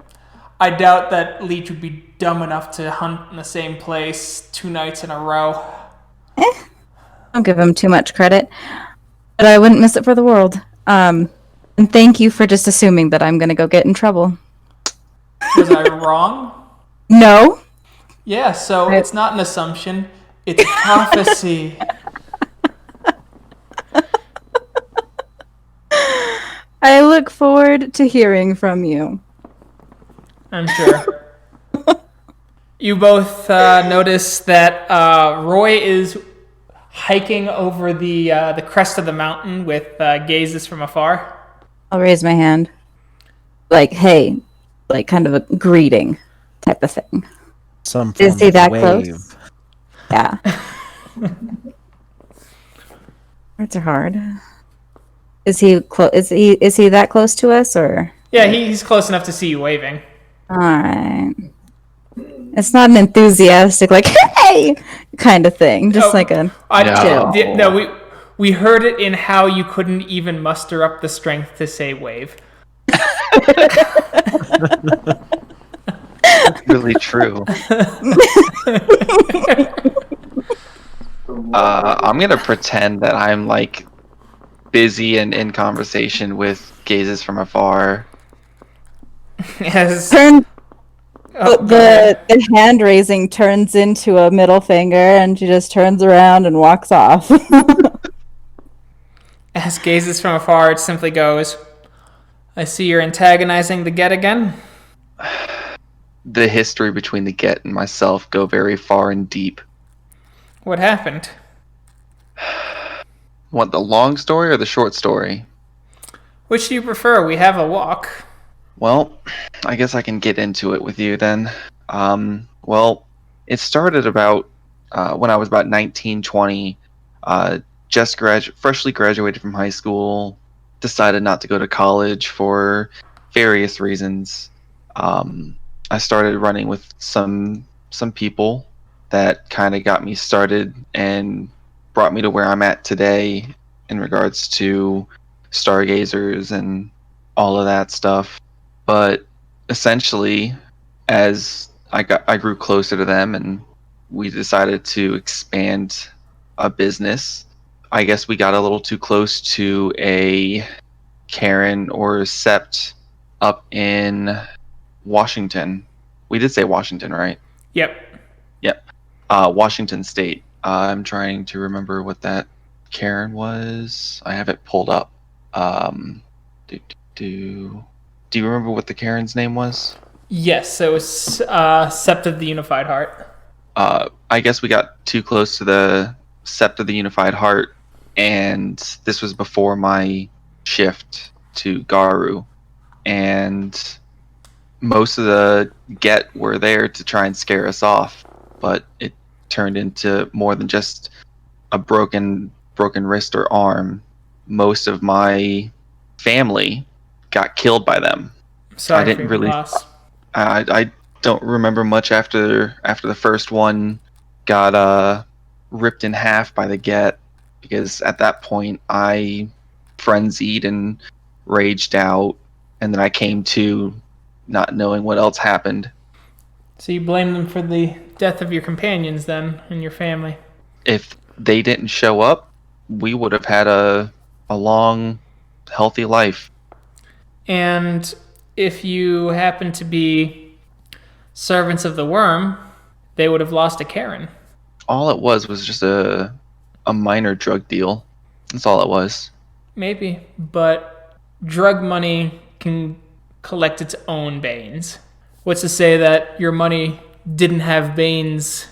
I doubt that Leech would be dumb enough to hunt in the same place 2 nights in a row. Don't give him too much credit, but I wouldn't miss it for the world. And thank you for just assuming that I'm gonna go get in trouble. Was I wrong? No. Yeah, so it's not an assumption. It's a prophecy. I look forward to hearing from you. I'm sure. You both notice that Roy is hiking over the crest of the mountain with gazes from afar. I'll raise my hand. Like, hey, like kind of a greeting type of thing. Some Is form he of that wave. close? Yeah. Words are hard. Is he is he that close to us or? Yeah, he's close enough to see you waving. All right. It's not an enthusiastic like hey kind of thing, just like a chill. No, we heard it in how you couldn't even muster up the strength to say wave. Really true. I'm gonna pretend that I'm like busy and in conversation with gazes from afar. Yes. Turn the hand raising turns into a middle finger, and she just turns around and walks off. As gazes from afar, it simply goes, I see you're antagonizing the Get again. The history between the Get and myself go very far and deep. What happened? Want the long story or the short story? Which do you prefer? We have a walk. Well, I guess I can get into it with you then. Well, it started about when I was about 19, 20. Freshly graduated from high school. Decided not to go to college for various reasons. I started running with some people that kind of got me started and brought me to where I'm at today in regards to stargazers and all of that stuff. But essentially, as I grew closer to them and we decided to expand a business, I guess we got a little too close to a Karen or Sept up in Washington. We did say Washington, right? Yep. Washington State. I'm trying to remember what that Karen was. I have it pulled up. Do you remember what the Karen's name was? Yes, it was Sept of the Unified Heart. I guess we got too close to the Sept of the Unified Heart, and this was before my shift to Garou, and most of the Get were there to try and scare us off, but it turned into more than just a broken wrist or arm. Most of my family got killed by them. Sorry I didn't for your really. loss. I don't remember much after the first one got ripped in half by the Get, because at that point I frenzied and raged out, and then I came to not knowing what else happened. So you blame them for the death of your companions then, and your family? If they didn't show up, we would have had a long, healthy life. And if you happen to be servants of the worm, they would have lost a Karen. All it was just a minor drug deal. That's all it was. Maybe, but drug money can collect its own Banes. What's to say that your money didn't have Banes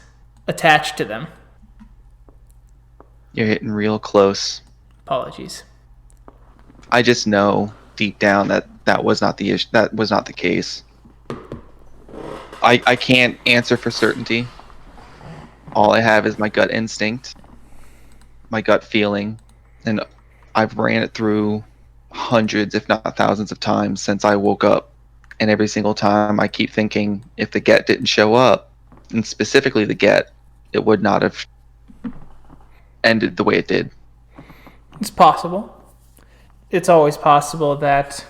attached to them? You're hitting real close. Apologies. I just know deep down that was not the issue. That was not the case. I can't answer for certainty. All I have is my gut instinct, my gut feeling, and I've ran it through hundreds, if not thousands of times since I woke up. And every single time I keep thinking, if the get didn't show up, and specifically the get, it would not have ended the way it did. It's possible. It's always possible that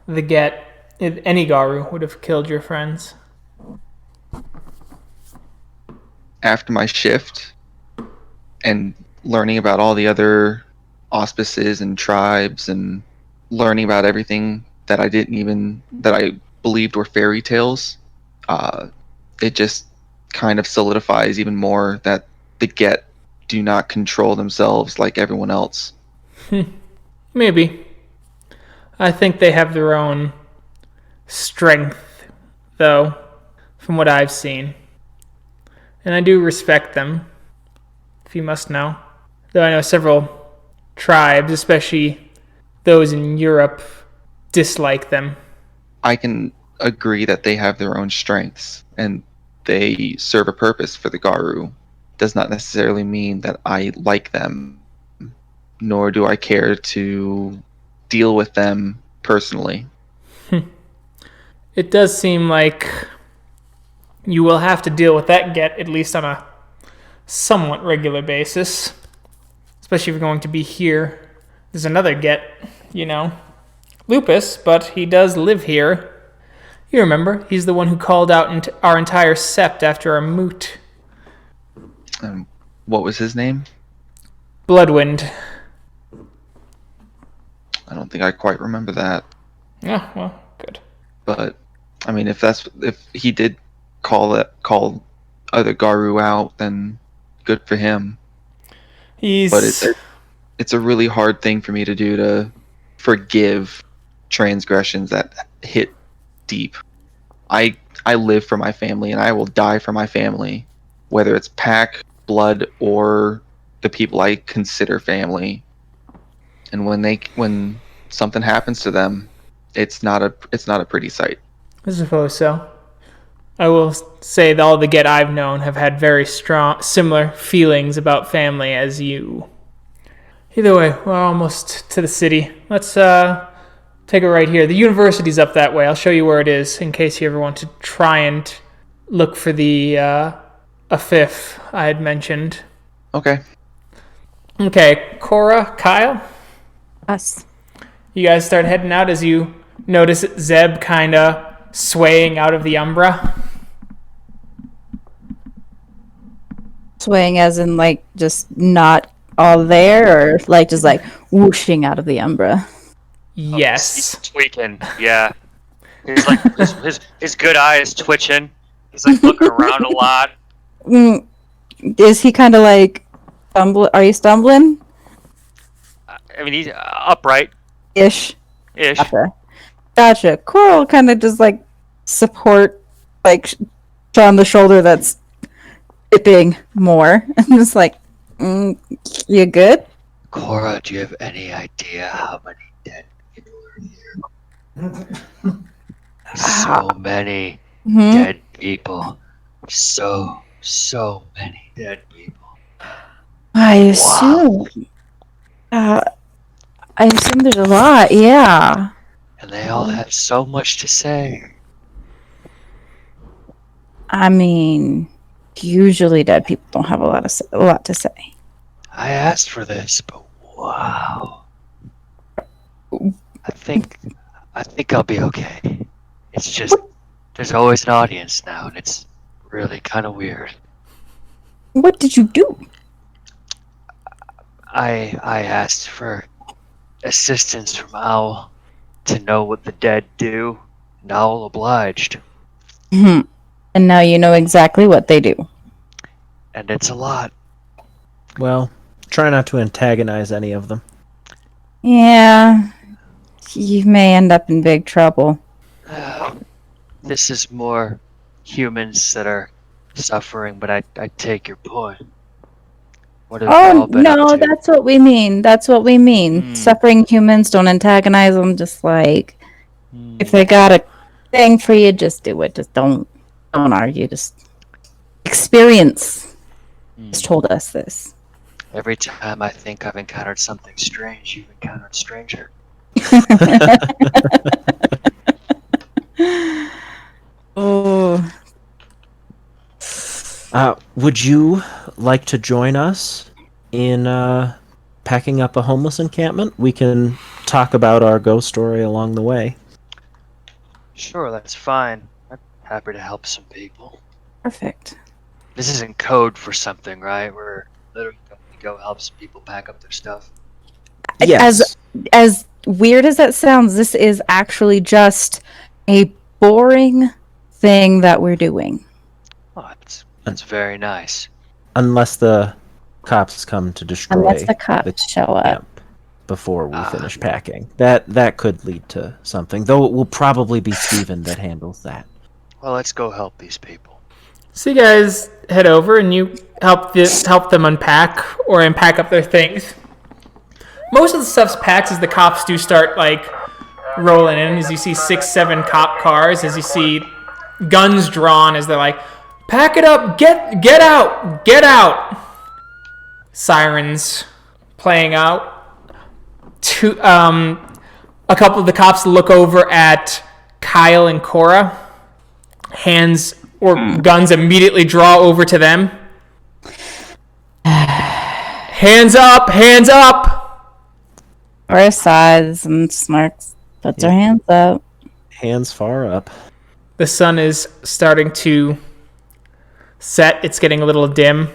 the get, if any Garou, would have killed your friends. After my shift and learning about all the other auspices and tribes and learning about everything that I believed were fairy tales, it just kind of solidifies even more that the get do not control themselves like everyone else. Maybe. I think they have their own strength, though, from what I've seen. And I do respect them, if you must know. Though I know several tribes, especially those in Europe, dislike them. I can agree that they have their own strengths and they serve a purpose for the Garou. Does not necessarily mean that I like them, nor do I care to deal with them personally. It does seem like you will have to deal with that get, at least on a somewhat regular basis. Especially if you're going to be here. There's another get, Lupus, but he does live here. You remember, he's the one who called out our entire Sept after our moot. What was his name? Bloodwind. I don't think I quite remember that. Yeah, well, good. But I mean, if he did call other Garou out, then good for him. But it's a really hard thing for me to do, to forgive transgressions that hit deep. I live for my family and I will die for my family, whether it's pack, blood, or the people I consider family. And when something happens to them, it's not a pretty sight. I suppose so. I will say that all the get I've known have had very strong, similar feelings about family as you. Either way, we're almost to the city. Let's take it right here. The university's up that way. I'll show you where it is in case you ever want to try and look for the Afif I had mentioned. Okay. Okay, Cora, Kyle? Us. You guys start heading out as you notice Zeb kind of swaying out of the Umbra. Swaying as in, like, just not all there, or, like, just, like, whooshing out of the Umbra? Yes. He's tweaking, yeah. He's like, his good eye is twitching. He's, like, looking around a lot. Is he kind of, like, are you stumbling? I mean, he's upright. Ish. Gotcha. Coral kind of just, like, support, like, on the shoulder that's dipping more. I'm just like, you good? Cora, do you have any idea how many dead people are here? So many dead people. So many dead people. I assume. Wow. I assume there's a lot, yeah. And they all have so much to say. I mean, usually dead people don't have a lot to say. I asked for this, but wow. I think I'll be okay. It's just there's always an audience now, and it's really kind of weird. What did you do? I asked for assistance from Owl to know what the dead do, and Owl obliged. And now you know exactly what they do. And it's a lot. Well, try not to antagonize any of them. Yeah. You may end up in big trouble. This is more humans that are suffering, but I take your point. What have Oh, y'all been no, up to? that's what we mean. That's what we mean. Suffering humans, don't antagonize them. Just like, if they got a thing for you, just do it. Just don't argue. Just experience has told us this. Every time I think I've encountered something strange, you've encountered stranger. Oh. Would you like to join us in packing up a homeless encampment? We can talk about our ghost story along the way. Sure, that's fine. I'm happy to help some people. Perfect. This isn't code for something, right? We're literally going to go help some people pack up their stuff. Yes. As weird as that sounds, this is actually just a boring thing that we're doing. Oh, that's very nice. Unless the cops come to destroy Unless the cops show up. camp before we finish packing. That could lead to something. Though it will probably be Steven that handles that. Well, let's go help these people. So you guys head over and you help them unpack or unpack up their things. Most of the stuff's packed as the cops do start rolling in. As you see 6-7 cop cars, as you see guns drawn, as they're like, "Pack it up, get out!" Sirens playing out. A couple of the cops look over at Kyle and Cora. Hands or guns immediately draw over to them. Hands up! Hands up! Or sighs and smirks, puts her hands up. Hands far up. The sun is starting to set. It's getting a little dim.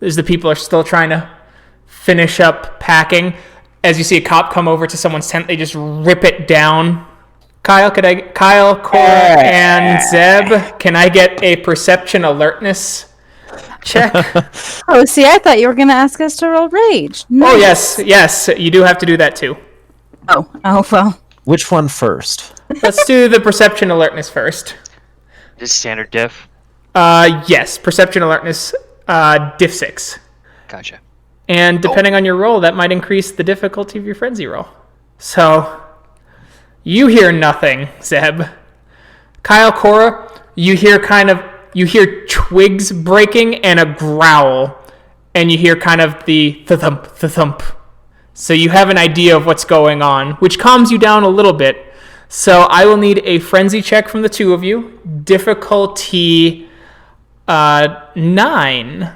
As the people are still trying to finish up packing. As you see a cop come over to someone's tent, they just rip it down. Kyle, Cora, and Zeb, can I get a perception alertness check? Oh, see, I thought you were going to ask us to roll rage. Oh, yes, you do have to do that too. Oh, well. Which one first? Let's do the perception alertness first. This is standard diff. Yes, perception alertness, diff 6. Gotcha. And depending on your roll, that might increase the difficulty of your frenzy roll. So, you hear nothing, Zeb. Kyle, Cora, you hear hear twigs breaking and a growl, and you hear kind of the thump. So you have an idea of what's going on, which calms you down a little bit. So I will need a frenzy check from the two of you. Difficulty 9.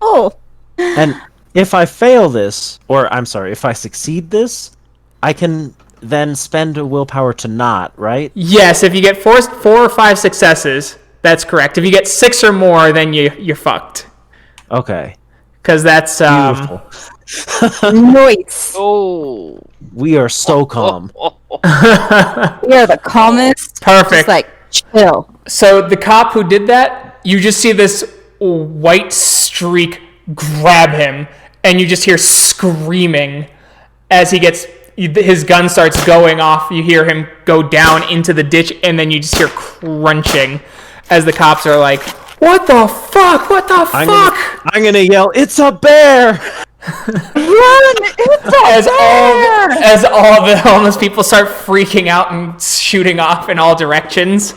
Oh. And if I fail this, if I succeed this, I can then spend a willpower to not, right? Yes, if you get 4 or 5 successes, that's correct. If you get 6 or more, then you're fucked. Okay. Because that's Beautiful. Noise. Oh. We are so calm. We are the calmest. Perfect. Just chill. So the cop who did that, you just see this white streak grab him, and you just hear screaming as his gun starts going off. You hear him go down into the ditch, and then you just hear crunching as the cops are like, "What the fuck? What the fuck?" I'm gonna yell, "It's a bear!" Run! It's As all the homeless people start freaking out and shooting off in all directions.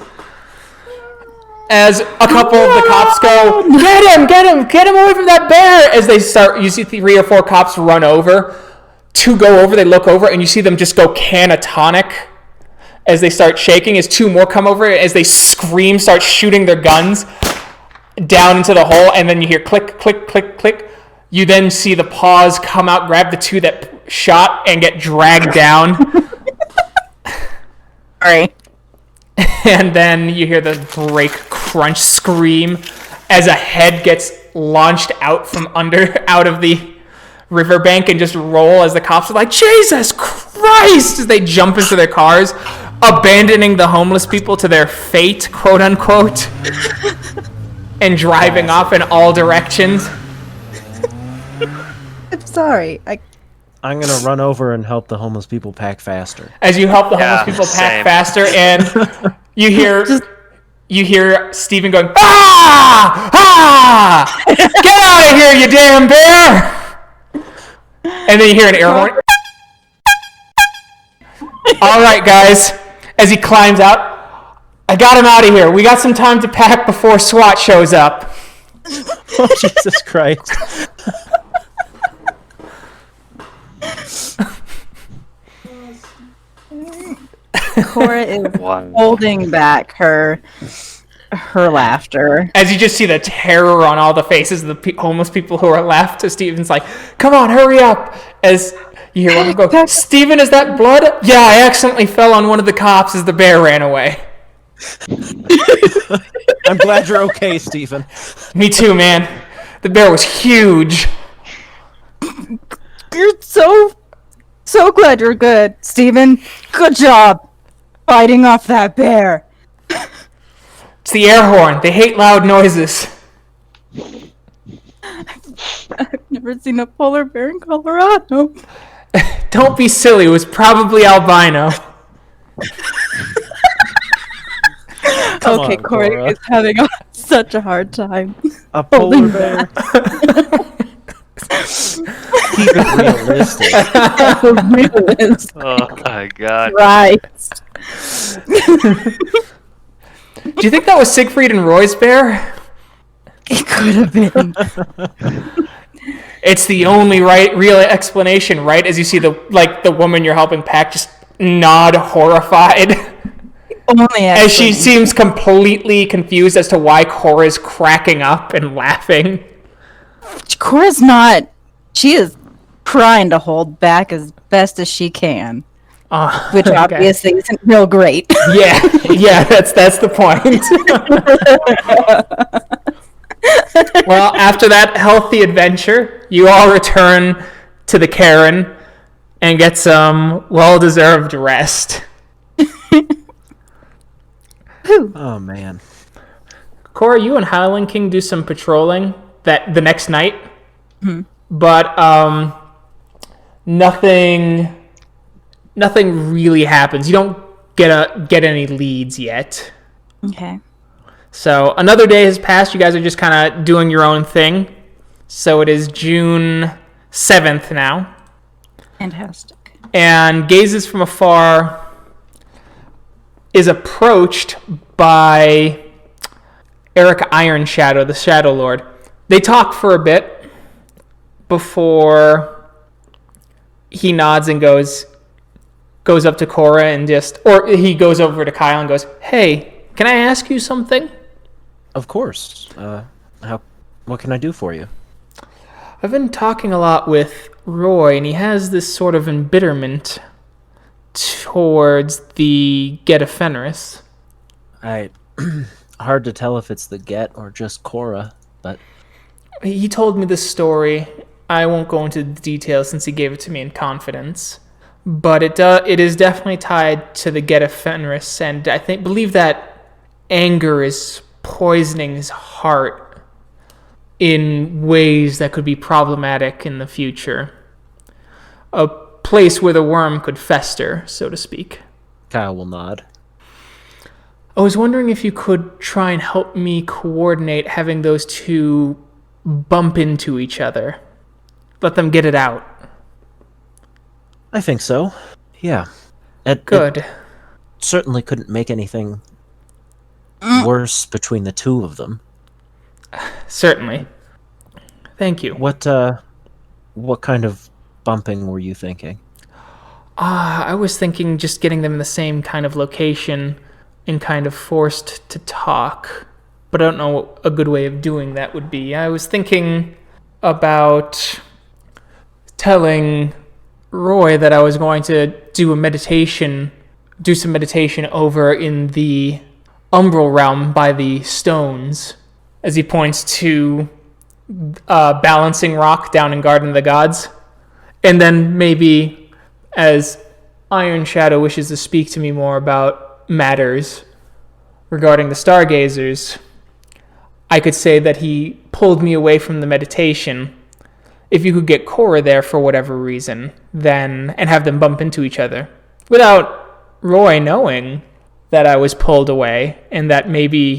As a couple of the cops go, get him away from that bear! As you see 3 or 4 cops run over. 2 go over, they look over, and you see them just go canatonic as they start shaking. As 2 more come over, as they scream, start shooting their guns down into the hole, and then you hear click, click, click, click. You then see the paws come out, grab the 2 that shot, and get dragged down. Sorry. And then you hear the break, crunch, scream as a head gets launched out of the riverbank and just roll as the cops are like, Jesus Christ, as they jump into their cars, abandoning the homeless people to their fate, quote unquote, and driving off in all directions. I'm sorry. I'm going to run over and help the homeless people pack faster. As you help the homeless people pack faster, and you hear Steven going, "Ah! Ah! Get out of here, you damn bear!" And then you hear an air horn. All right, guys. As he climbs out, I got him out of here. We got some time to pack before SWAT shows up. Oh, Jesus Christ. Cora is holding back her laughter. As you just see the terror on all the faces of the homeless people who are left, Steven's like, "Come on, hurry up!" As you hear one of them go, "Steven, is that blood?" "Yeah, I accidentally fell on one of the cops as the bear ran away." I'm glad you're okay, Steven. Me too, man. The bear was huge. You're so glad you're good, Steven. Good job fighting off that bear. It's the air horn. They hate loud noises. I've never seen a polar bear in Colorado. Don't be silly. It was probably albino. Okay, Cora is having such a hard time. A polar bear. Keep it realistic. Oh my god. Right. Do you think that was Siegfried and Roy's bear? It could have been. It's the only real explanation, right? As you see the woman you're helping pack just nod horrified. Only as she seems completely confused as to why Cora's cracking up and laughing. Cora's not. She is trying to hold back as best as she can. Which obviously isn't real great. Yeah, that's the point. Well, after that healthy adventure, you all return to the Karen and get some well-deserved rest. Oh, man. Cora, you and Howling King do some patrolling the next night, but nothing really happens. You don't get any leads yet. Okay. So another day has passed. You guys are just kind of doing your own thing. So it is June 7th now. Fantastic. And Gazes from afar is approached by Eric Ironshadow, the Shadow Lord. They talk for a bit before he nods and goes up to Cora and he goes over to Kyle and goes, "Hey, can I ask you something?" Of course. What can I do for you? I've been talking a lot with Roy, and he has this sort of embitterment towards the Get of Fenris. Hard to tell if it's the Get or just Cora, but He told me this story. I won't go into the details since he gave it to me in confidence. But it is definitely tied to the Get of Fenris, and I believe that anger is poisoning his heart in ways that could be problematic in the future. A place where the worm could fester, so to speak. Kyle will nod. I was wondering if you could try and help me coordinate having those two bump into each other. Let them get it out. I think so. Yeah. Good. It certainly couldn't make anything worse between the two of them. Certainly. Thank you. What kind of bumping were you thinking? I was thinking just getting them in the same kind of location and kind of forced to talk. But I don't know what a good way of doing that would be. I was thinking about telling Roy that I was going to do some meditation over in the umbral realm by the stones, as he points to Balancing Rock down in Garden of the Gods. And then maybe as Iron Shadow wishes to speak to me more about matters regarding the Stargazers, I could say that he pulled me away from the meditation. If you could get Cora there for whatever reason, then and have them bump into each other without Roy knowing that I was pulled away, and that maybe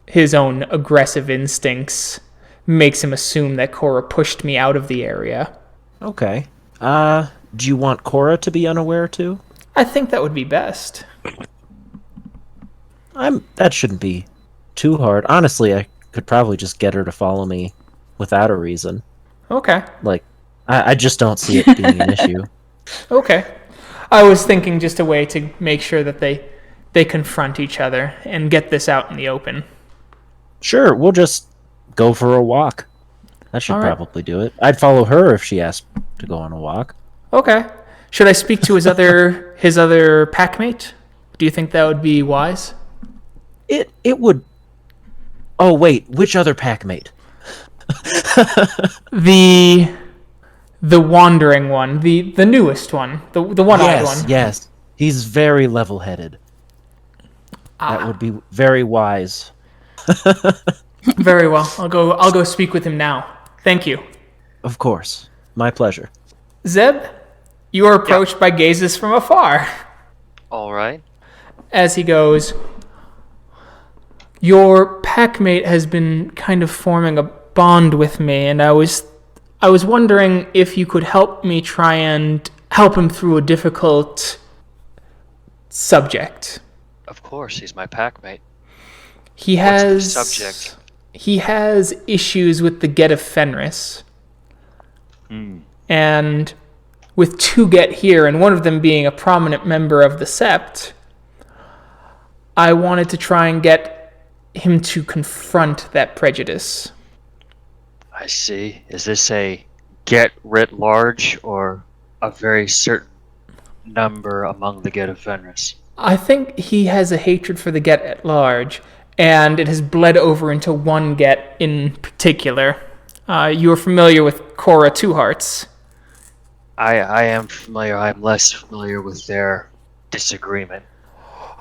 his own aggressive instincts makes him assume that Cora pushed me out of the area. Okay. Do you want Cora to be unaware too? I think that would be best. That shouldn't be too hard. Honestly, I could probably just get her to follow me without a reason. Okay. Like, I just don't see it being an issue. Okay. I was thinking just a way to make sure that they confront each other and get this out in the open. Sure, we'll just go for a walk. That should probably do it. I'd follow her if she asked to go on a walk. Okay. Should I speak to his other packmate? Do you think that would be wise? It would. Oh wait, which other packmate? The wandering one, the newest one, the one-eyed one. Yes, he's very level-headed. That would be very wise. Very well. I'll go speak with him now. Thank you. Of course, my pleasure. Zeb, you are approached by gazes from afar. All right. As he goes, your packmate has been kind of forming a bond with me, and I was wondering if you could help me try and help him through a difficult subject. Of course, he's my packmate. He has What's the subject? He has issues with the Get of Fenris. And with two Get here, and one of them being a prominent member of the Sept, I wanted to try and get him to confront that prejudice. I see. Is this a Get writ large or a very certain number among the Get of Fenris? I think he has a hatred for the Get at large, and it has bled over into one Get in particular. You are familiar with Cora Two-Hearts. I am familiar. I'm less familiar with their disagreement.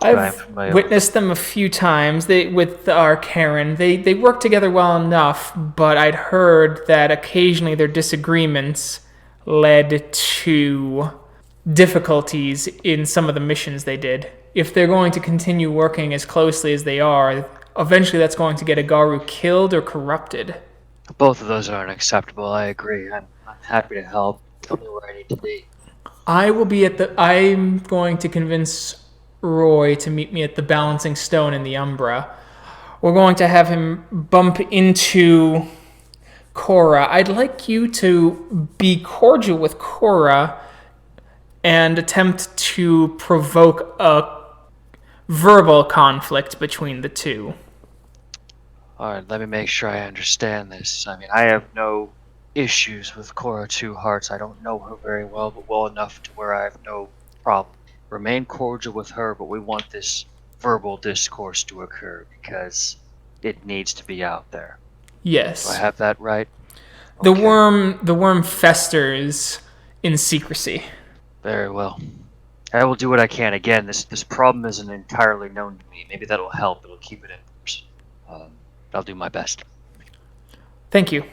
I've witnessed them a few times. With our Karen, they work together well enough, but I'd heard that occasionally their disagreements led to difficulties in some of the missions they did. If they're going to continue working as closely as they are, eventually that's going to get a Garou killed or corrupted. Both of those are unacceptable. I agree. I'm happy to help. Tell me where I need to be. I'm going to convince Roy to meet me at the Balancing Stone in the Umbra. We're going to have him bump into Cora. I'd like you to be cordial with Cora and attempt to provoke a verbal conflict between the two. Alright, let me make sure I understand this. I mean, I have no issues with Cora Two-Hearts. I don't know her very well, but well enough to where I have no problem. Remain cordial with her, but we want this verbal discourse to occur because it needs to be out there. Yes. Do I have that right? The Okay. worm festers in secrecy. Very well. I will do what I can. Again, this problem isn't entirely known to me. Maybe that'll help. It'll keep it in person. I'll do my best. Thank you.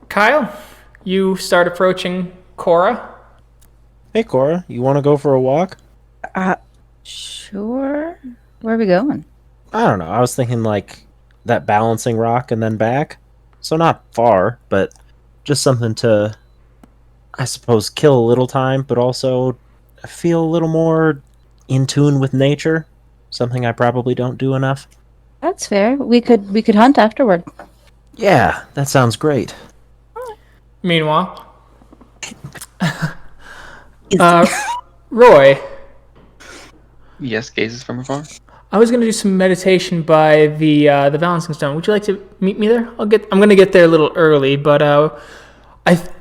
Kyle, you start approaching Cora. Hey, Cora, you want to go for a walk? Sure. Where are we going? I don't know. I was thinking like that balancing rock and then back. So not far, but just something to, I suppose, kill a little time, but also feel a little more in tune with nature. Something I probably don't do enough. That's fair. We could hunt afterward. Yeah, that sounds great. Meanwhile, Roy, Yes, gazes from afar. I was going to do some meditation by the Balancing Stone. Would you like to meet me there? I'm going to get there a little early, but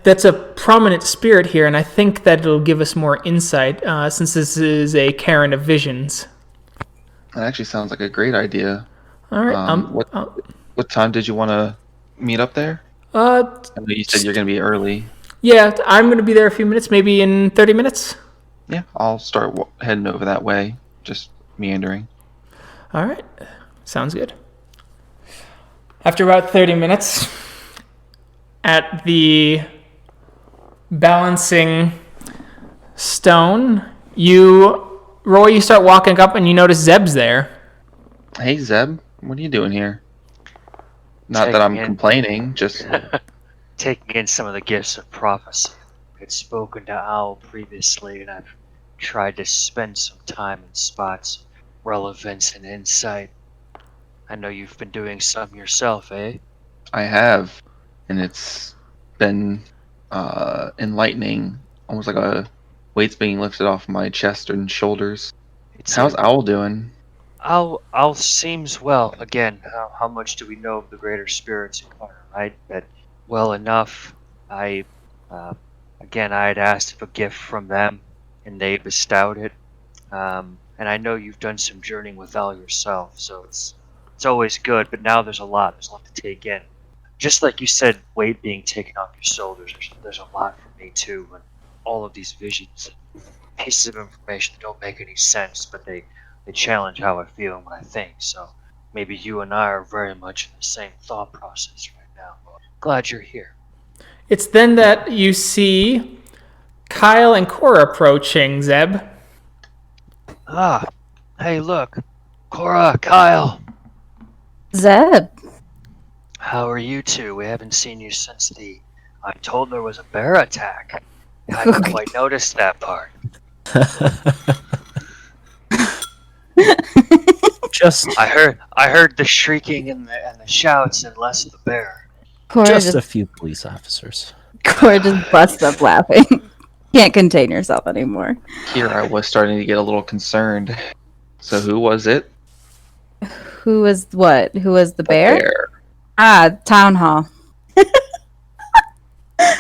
that's a prominent spirit here, and I think that it'll give us more insight since this is a Karen of visions. That actually sounds like a great idea. All right. What time did you want to meet up there? I know you said you're going to be early. Yeah, I'm going to be there a few minutes, maybe in 30 minutes. Yeah, I'll start heading over that way, just meandering. All right. Sounds good. After about 30 minutes, at the balancing stone, Roy, you start walking up and you notice Zeb's there. Hey, Zeb, what are you doing here? Not that I'm complaining, just... Take me in some of the gifts of prophecy. I had spoken to Owl previously, and I've tried to spend some time in spots of relevance and insight. I know you've been doing some yourself, eh? I have, and it's been enlightening, almost like a weight's being lifted off my chest and shoulders. How's Owl doing? Owl seems well. Again, how much do we know of the greater spirits in Cora, right? But well enough. I had asked for a gift from them, and they bestowed it. And I know you've done some journeying with Owl yourself, so it's always good. But now there's a lot to take in. Just like you said, weight being taken off your shoulders. There's a lot for me too, and all of these visions, pieces of information that don't make any sense, but they challenge how I feel and what I think. So maybe you and I are very much in the same thought process right now. Glad you're here. It's then that you see Kyle and Cora approaching, Zeb. Ah, hey, look. Cora, Kyle. Zeb. How are you two? We haven't seen you since I told there was a bear attack. I hadn't quite noticed that part. I heard the shrieking and the shouts and less of the bear. Cora just a few police officers. Cora just busts up laughing. Can't contain yourself anymore. Here I was starting to get a little concerned. So who was it? Who was what? Who was the bear? Bear. Town hall. I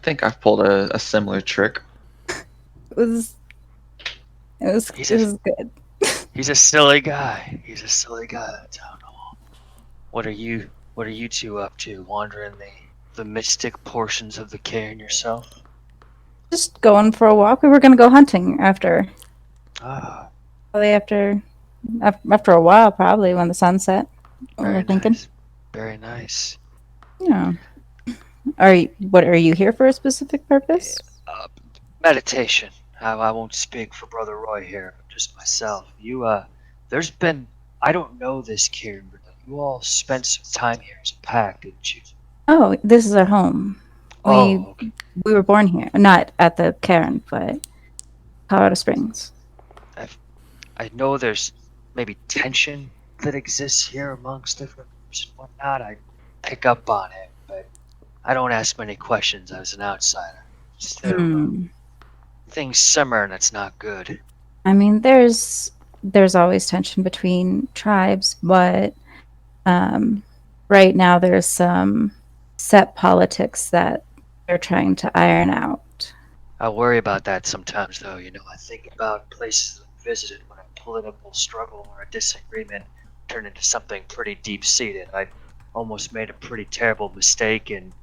think I've pulled a similar trick. It was good. He's a silly guy. He's a silly guy, that town hall. What are you two up to? Wandering the mystic portions of the cairn yourself? Just going for a walk. We were gonna go hunting after. Probably after a while, probably when the sun set. What we're thinking. Very nice. Yeah. Are you here for a specific purpose? Meditation. I won't speak for Brother Roy here, just myself. I don't know this cairn, but you all spent some time here as a pack, didn't you? Oh, this is our home. Okay. We were born here, not at the cairn, but Colorado Springs. I know there's maybe tension that exists here amongst different groups and whatnot. I pick up on it, but I don't ask many questions as an outsider. Just things simmer and it's not good. I mean, there's always tension between tribes, but right now there's some Sept politics that they're trying to iron out. I worry about that sometimes, though. I think about places I've visited when a political struggle or a disagreement turned into something pretty deep-seated. I almost made a pretty terrible mistake in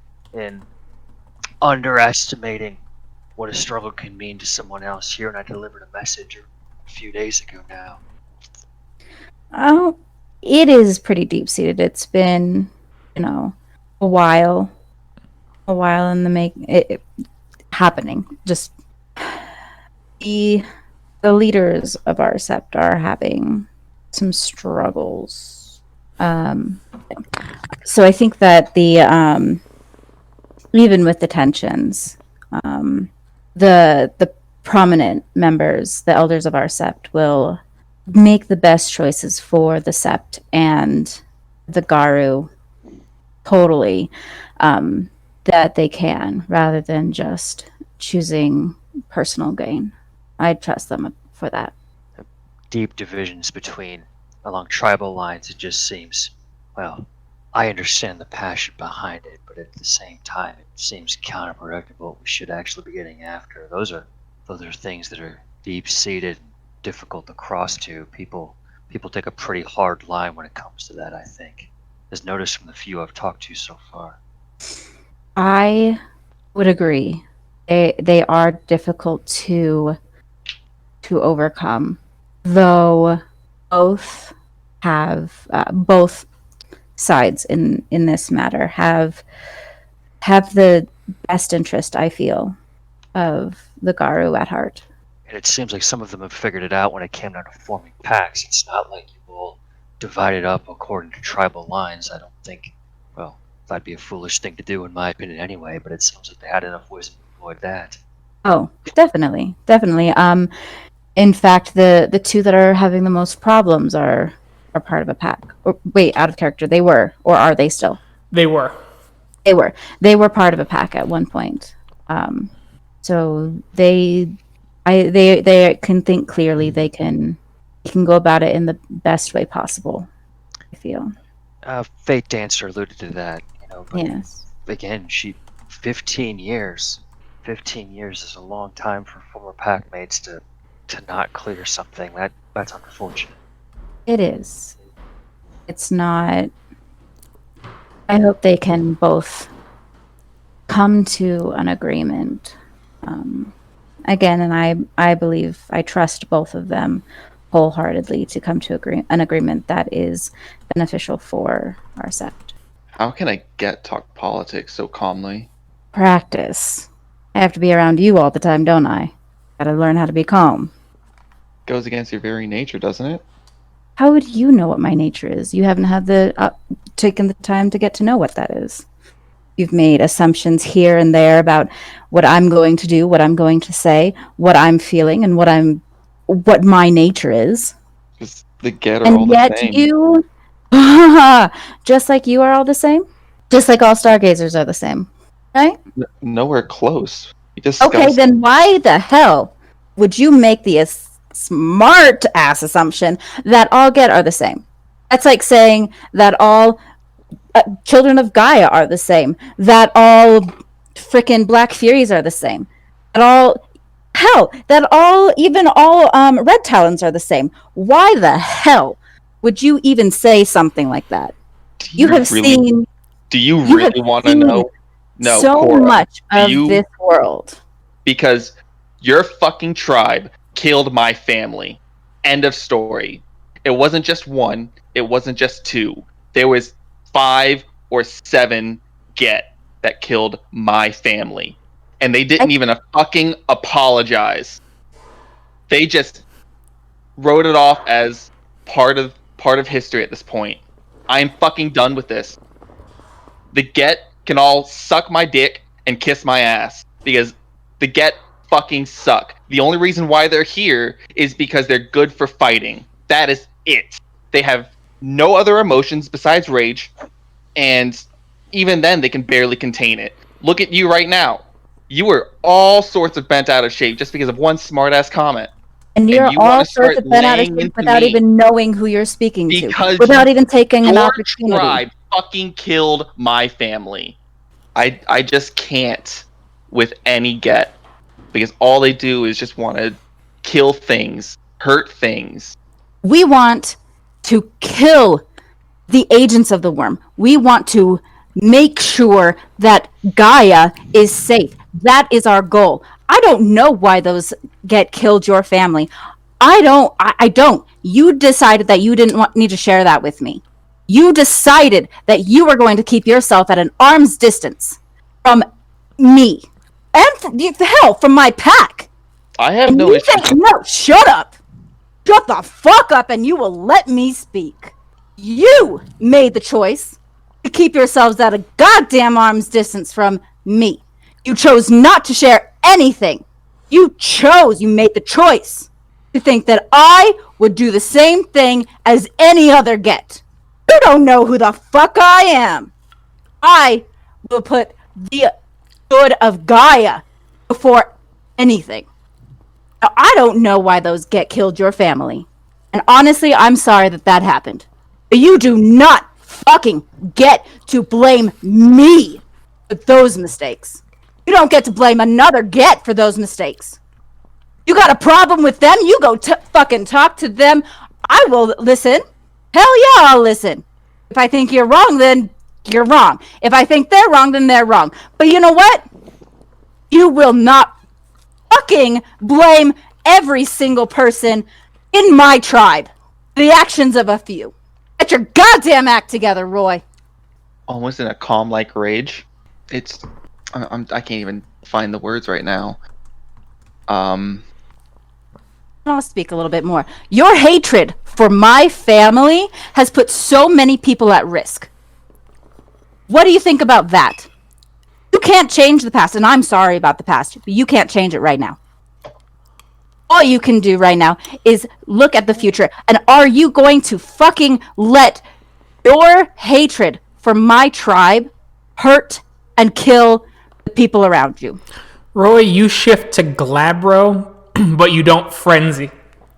underestimating what a struggle can mean to someone else here, and I delivered a message a few days ago now. Oh, it is pretty deep-seated. It's been, a while in the happening. Just the leaders of our Sept are having some struggles. So I think that the even with the tensions, the prominent members, the elders of our Sept, will make the best choices for the Sept and the Garou totally that they can, rather than just choosing personal gain. I trust them for that. Deep divisions along tribal lines, it just seems, well, I understand the passion behind it, but at the same time, it seems counterproductive what we should actually be getting after. Those are things that are deep-seated and difficult to cross to. People take a pretty hard line when it comes to that, I think. As noticed from the few I've talked to so far. I Would agree. They are difficult to overcome, though both have both sides in this matter have the best interest, I feel, of the Garou at heart. And it seems like some of them have figured it out when it came down to forming packs. It's not like you all divided up according to tribal lines. I don't think, well, that'd be a foolish thing to do in my opinion anyway, but it seems like they had enough wisdom to avoid that. Oh, definitely. In fact, the two that are having the most problems are part of a pack. Or, wait, out of character. They were, or are they still? They were. They were part of a pack at one point. So they can think clearly. They can go about it in the best way possible, I feel. Fate Dancer alluded to that, but Yes. again, 15 years. 15 years is a long time for former packmates to not clear something. That's unfortunate. It is. It's not. I hope they can both come to an agreement. Again, and I believe, I trust both of them wholeheartedly to come to an agreement that is beneficial for our Sept. How can a get talk politics so calmly? Practice. I have to be around you all the time, don't I? Gotta learn how to be calm. Goes against your very nature, doesn't it? How would you know what my nature is? You haven't had taken the time to get to know what that is. You've made assumptions here and there about what I'm going to do, what I'm going to say, what I'm feeling, and what my nature is. Because the get are all the same. And yet you, just like you are all the same, just like all stargazers are the same, right? Nowhere close. Okay, then why the hell would you make the smart ass assumption that all get are the same? That's like saying that all children of Gaia are the same, that all frickin' Black Furies are the same, even all Red Talons are the same. Why the hell would you even say something like that? Do you really want to know? No, so Cora, much of this world. Because your fucking tribe killed my family. End of story. It wasn't just one. It wasn't just two. There was 5 or 7 get that killed my family. And they didn't even fucking apologize. They just wrote it off as part of history at this point. I am fucking done with this. The get can all suck my dick and kiss my ass. Because the get fucking suck. The only reason why they're here is because they're good for fighting. That is it. They have no other emotions besides rage, and even then they can barely contain it. Look at you right now. You were all sorts of bent out of shape just because of one smart-ass comment. And you're all sorts of bent out of shape without even knowing who you're speaking to. Without even taking an opportunity. Your tribe fucking killed my family. I just can't with any get. Because all they do is just want to kill things, hurt things. We want to kill the agents of the worm. We want to make sure that Gaia is safe. That is our goal. I don't know why those get killed your family. I don't. You decided that you didn't need to share that with me. You decided that you were going to keep yourself at an arm's distance from me. And from my pack. I have no issue. No, shut up. Shut the fuck up and you will let me speak. You made the choice to keep yourselves at a goddamn arm's distance from me. You chose not to share anything. You made the choice to think that I would do the same thing as any other get. You don't know who the fuck I am. I will put the good of Gaia before anything. Now, I don't know why those get killed your family. And honestly, I'm sorry that happened. But you do not fucking get to blame me for those mistakes. You don't get to blame another get for those mistakes. You got a problem with them? You go fucking talk to them. I will listen. Hell yeah, I'll listen. If I think you're wrong, then you're wrong. If I think they're wrong, then they're wrong. But you know what? You will not fucking blame every single person in my tribe for the actions of a few. Get your goddamn act together, Roy. Almost in a calm-like rage. I can't even find the words right now. I'll speak a little bit more. Your hatred for my family has put so many people at risk. What do you think about that? You can't change the past, and I'm sorry about the past, but you can't change it right now. All you can do right now is look at the future, and are you going to fucking let your hatred for my tribe hurt and kill the people around you? Roy, you shift to Glabro, but you don't frenzy.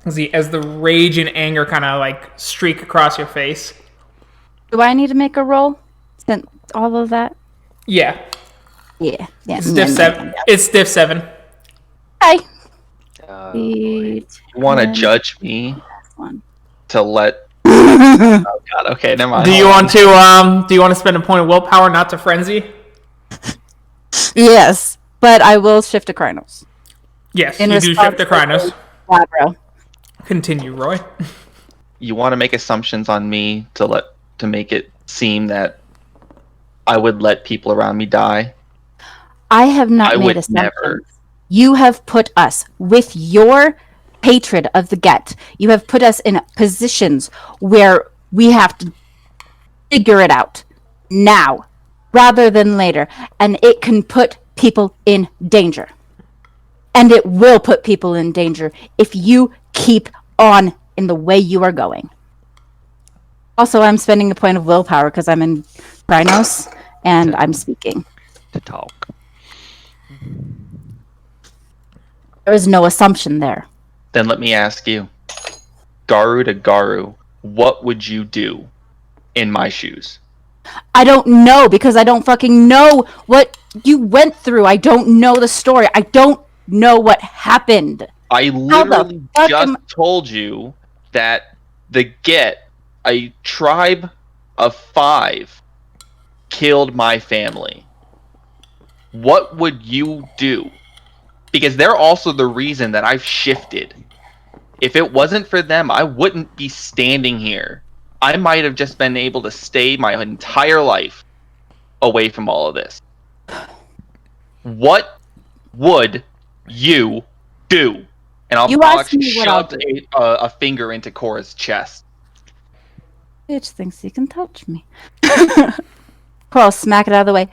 As the rage and anger kind of like streak across your face. Do I need to make a roll? Since all of that? Yeah. Yeah. It's diff 7. It's diff 7. Hi. You want to judge me One. to let... Oh god, okay, never mind. Do you want to spend a point of willpower not to frenzy? Yes, but I will shift to Krynos. Yes, you do shift to Krynos. Glabro. Continue, Roy. You want to make assumptions on me to make it seem that I would let people around me die? I have not made assumptions. Never. You have put us, with your hatred of the Get, you have put us in positions where we have to figure it out now, rather than later. And it can put people in danger. And it will put people in danger if you keep on in the way you are going. Also, I'm spending a point of willpower because I'm in Krynos and I'm speaking. To talk. There is no assumption there. Then let me ask you, Garou to Garou, what would you do in my shoes? I don't know because I don't fucking know what you went through. I don't know the story. I don't know what happened. I literally just told you that the Get, a tribe of 5, killed my family. What would you do? Because they're also the reason that I've shifted. If it wasn't for them, I wouldn't be standing here. I might have just been able to stay my entire life away from all of this. What would you do? And I'll actually shove a finger into Cora's chest. Bitch thinks he can touch me. Cora, smack it out of the way.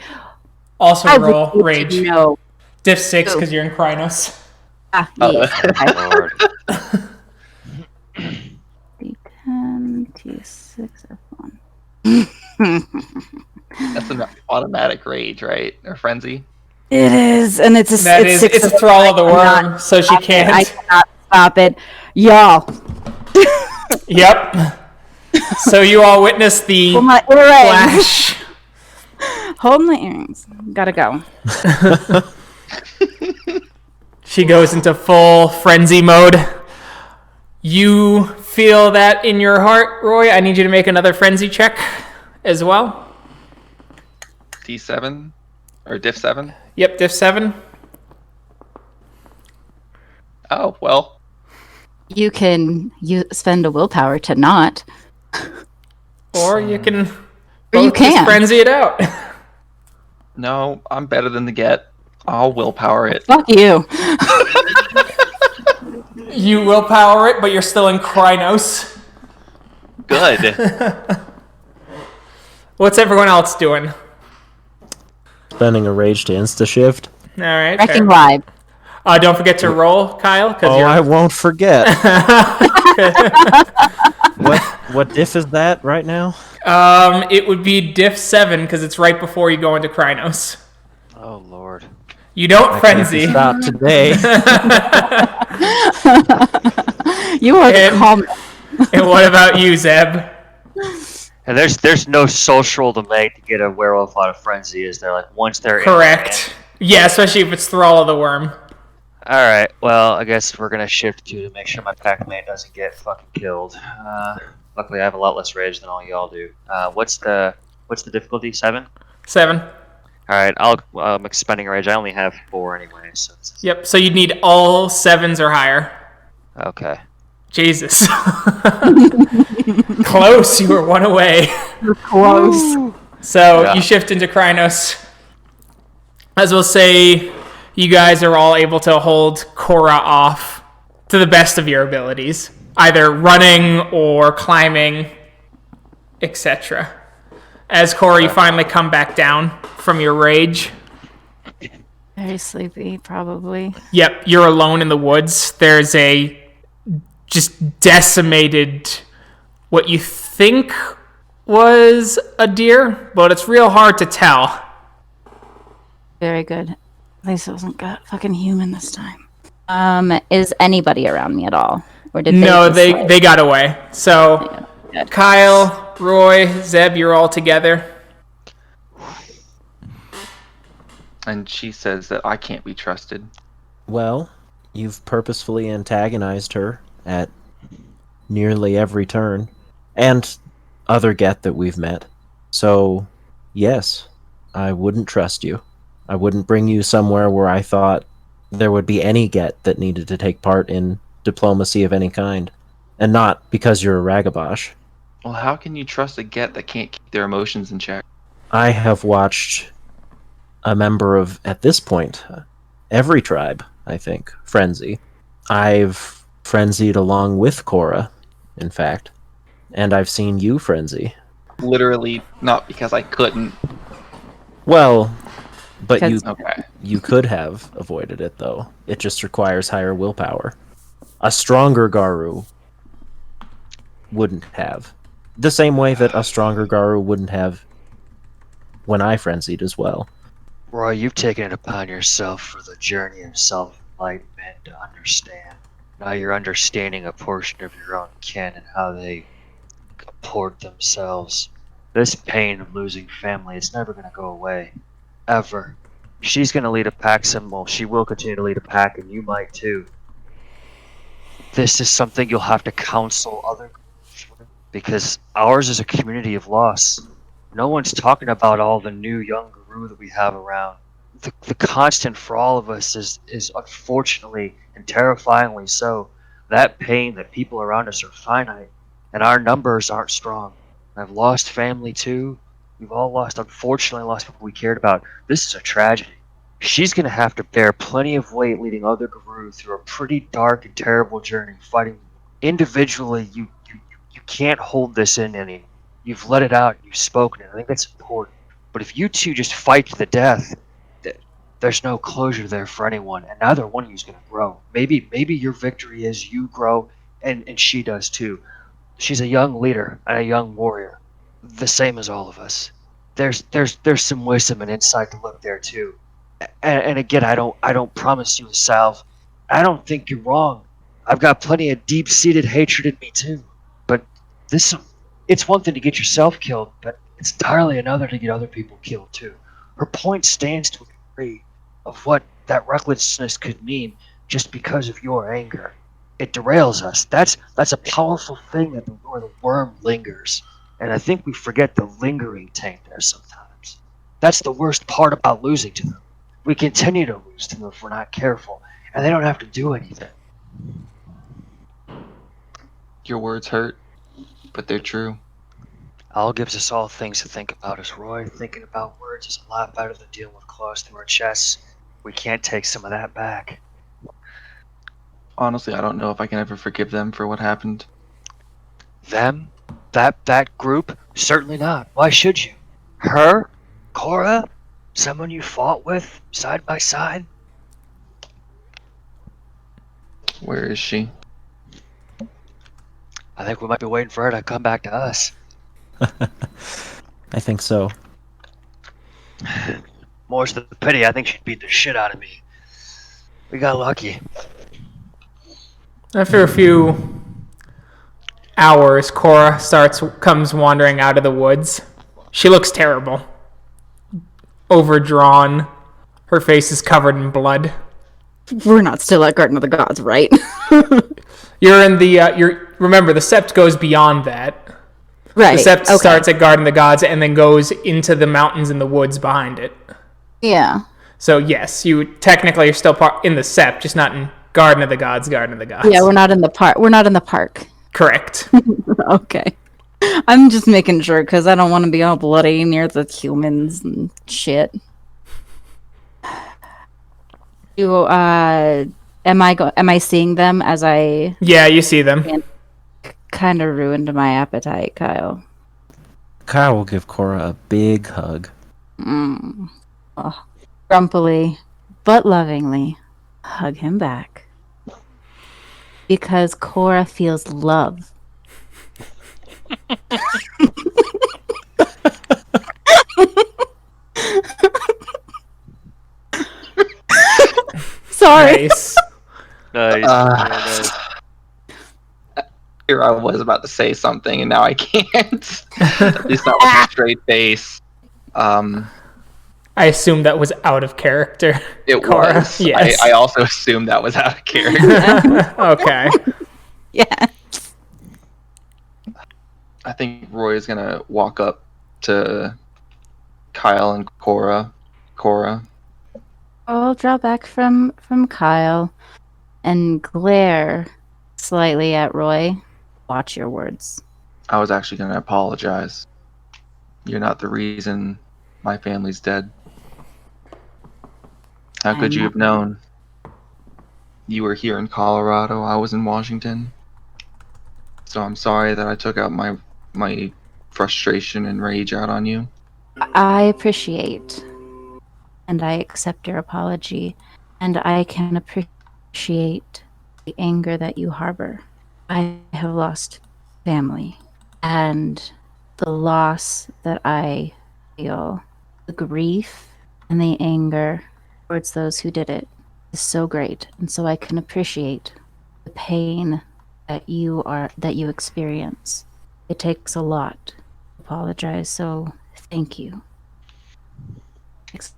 Also roll rage. No. Diff 6 because you're in Krynos. Yes. D10, T6, F1. That's an automatic rage, right? Or frenzy? It is, and it's a thrall of the worm, so she can't. I cannot stop it. Y'all. Yep. So you all witness the flash. Hold my earrings. Gotta go. She goes into full frenzy mode. You feel that in your heart, Roy. I need you to make another frenzy check as well. D7? Or diff 7? Yep, diff 7. Oh, well. You can spend a willpower to not. Or you can just frenzy it out. No, I'm better than the Get. I'll willpower it. Fuck you. You willpower it, but you're still in Krynos. Good. What's everyone else doing? Spending a rage to insta-shift. All right. Wrecking live. Don't forget to roll, Kyle. I won't forget. What diff is that right now? It would be diff 7 because it's right before you go into Krynos. Oh Lord. You don't frenzy. Stop today. You are calm. And what about you, Zeb? And there's no social to make to get a werewolf out of frenzy, is there? Like once they're correct. Yeah, especially if it's Thrall of the Worm. All right. Well, I guess we're gonna shift to make sure my pack-mate doesn't get fucking killed. Luckily, I have a lot less rage than all y'all do. What's the difficulty? 7? 7. Alright, I'm expending rage. I only have 4 anyway, so... Yep, so you'd need all 7s or higher. Okay. Jesus. Close, you were 1 away. Close. So Yeah. you shift into Krynos. As we'll say, you guys are all able to hold Cora off to the best of your abilities, either running or climbing, etc. As Cora, you finally come back down from your rage. Very sleepy, probably. Yep, you're alone in the woods. There's a just decimated, what you think was a deer, but it's real hard to tell. Very good. At least it wasn't fucking human this time. Is anybody around me at all? Or did No, they just, they got away. So, Yeah, Kyle, Roy, Zeb, you're all together. And she says that I can't be trusted. Well, you've purposefully antagonized her at nearly every turn, and other Get that we've met. So, yes, I wouldn't trust you. I wouldn't bring you somewhere where I thought there would be any Get that needed to take part in diplomacy of any kind. And not because you're a Ragabosh. Well, how can you trust a Get that can't keep their emotions in check? I have watched a member of, at this point, every tribe, I think, frenzy. I've frenzied along with Cora, in fact. And I've seen you frenzy. Literally, not because I couldn't. Well, but Okay. you could have avoided it, though. It just requires higher willpower. A stronger Garou wouldn't have. The same way that a stronger Garou wouldn't have when I frenzied as well. Roy, you've taken it upon yourself for the journey of self-enlightenment to understand. Now you're understanding a portion of your own kin and how they comport themselves. This pain of losing family is never going to go away. Ever. She's going to lead a pack symbol. She will continue to lead a pack, and you might too. This is something you'll have to counsel other groups with, because ours is a community of loss. No one's talking about all the new young Garou that we have around. The constant for all of us is unfortunately and terrifyingly so. That pain that people around us are finite, and our numbers aren't strong. I've lost family too. We've all unfortunately lost people we cared about. This is a tragedy. She's going to have to bear plenty of weight leading other Garou through a pretty dark and terrible journey, fighting. Individually, you can't hold this in any. You've let it out, you've spoken it. I think that's important. But if you two just fight to the death, there's no closure there for anyone, and neither one of you is going to grow. Maybe your victory is you grow, and she does too. She's a young leader and a young warrior, the same as all of us. There's some wisdom and insight to look there too. And again, I don't promise you a salve. I don't think you're wrong. I've got plenty of deep-seated hatred in me too. But it's one thing to get yourself killed, but it's entirely another to get other people killed too. Her point stands to a degree of what that recklessness could mean just because of your anger. It derails us. That's a powerful thing where the worm lingers. And I think we forget the lingering taint there sometimes. That's the worst part about losing to them. We continue to lose to them if we're not careful, and they don't have to do anything. Your words hurt, but they're true. All gives us all things to think about us, Roy. Thinking about words is a lot better than dealing with claws through our chests. We can't take some of that back. Honestly, I don't know if I can ever forgive them for what happened. Them? That group? Certainly not. Why should you? Her? Cora? Someone you fought with, side by side? Where is she? I think we might be waiting for her to come back to us. I think so. More's the pity, I think she'd beat the shit out of me. We got lucky. After a few hours, Cora comes wandering out of the woods. She looks terrible. Overdrawn. Her face is covered in blood. We're not still at Garden of the Gods, right? You're in the remember the Sept goes beyond that. Right. The Sept starts at Garden of the Gods and then goes into the mountains and the woods behind it. Yeah. So yes, you technically are still in the Sept, just not in Garden of the Gods. Yeah, we're not in the park. Correct. Okay. I'm just making sure because I don't want to be all bloody near the humans and shit. Am I seeing them as I? Yeah, you see them. Kind of ruined my appetite, Kyle. Kyle will give Cora a big hug. Oh, grumpily, but lovingly, hug him back. Because Cora feels love. Sorry. Nice. Nice. Here I was about to say something, and now I can't. At least not with a straight face. I assume that was out of character. It Cora. was. Yes. I also assumed that was out of character. Okay. Yeah. I think Roy is gonna walk up to Kyle and Cora. I'll draw back from Kyle and glare slightly at Roy. Watch your words. I was actually gonna apologize. You're not the reason my family's dead. How could you have known? You were here in Colorado, I was in Washington. So I'm sorry that I took out my frustration and rage out on you. I appreciate and I accept your apology, and I can appreciate the anger that you harbor. I have lost family, and the loss that I feel, the grief and the anger towards those who did it is so great, and so I can appreciate the pain that you experience. It takes a lot to apologize, so thank you.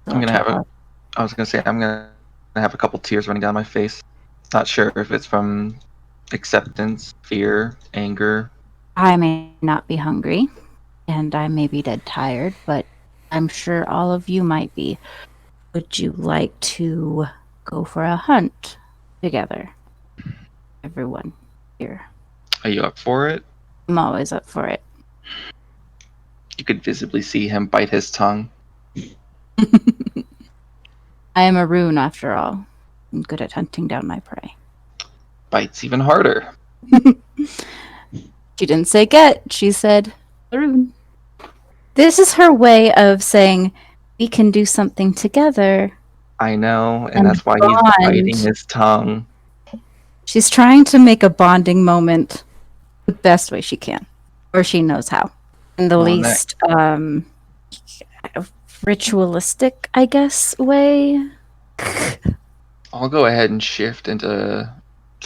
I'm gonna have a couple tears running down my face. Not sure if it's from acceptance, fear, anger. I may not be hungry, and I may be dead tired, but I'm sure all of you might be. Would you like to go for a hunt together? Everyone here. Are you up for it? I'm always up for it. You could visibly see him bite his tongue. I am a rune after all. I'm good at hunting down my prey. Bites even harder. She didn't say get, she said a rune. This is her way of saying we can do something together. I know, and And that's why bond. he's biting his tongue. She's trying to make a bonding moment the best way she can, or she knows how. In the Well, least ritualistic, I guess, way. I'll go ahead and shift into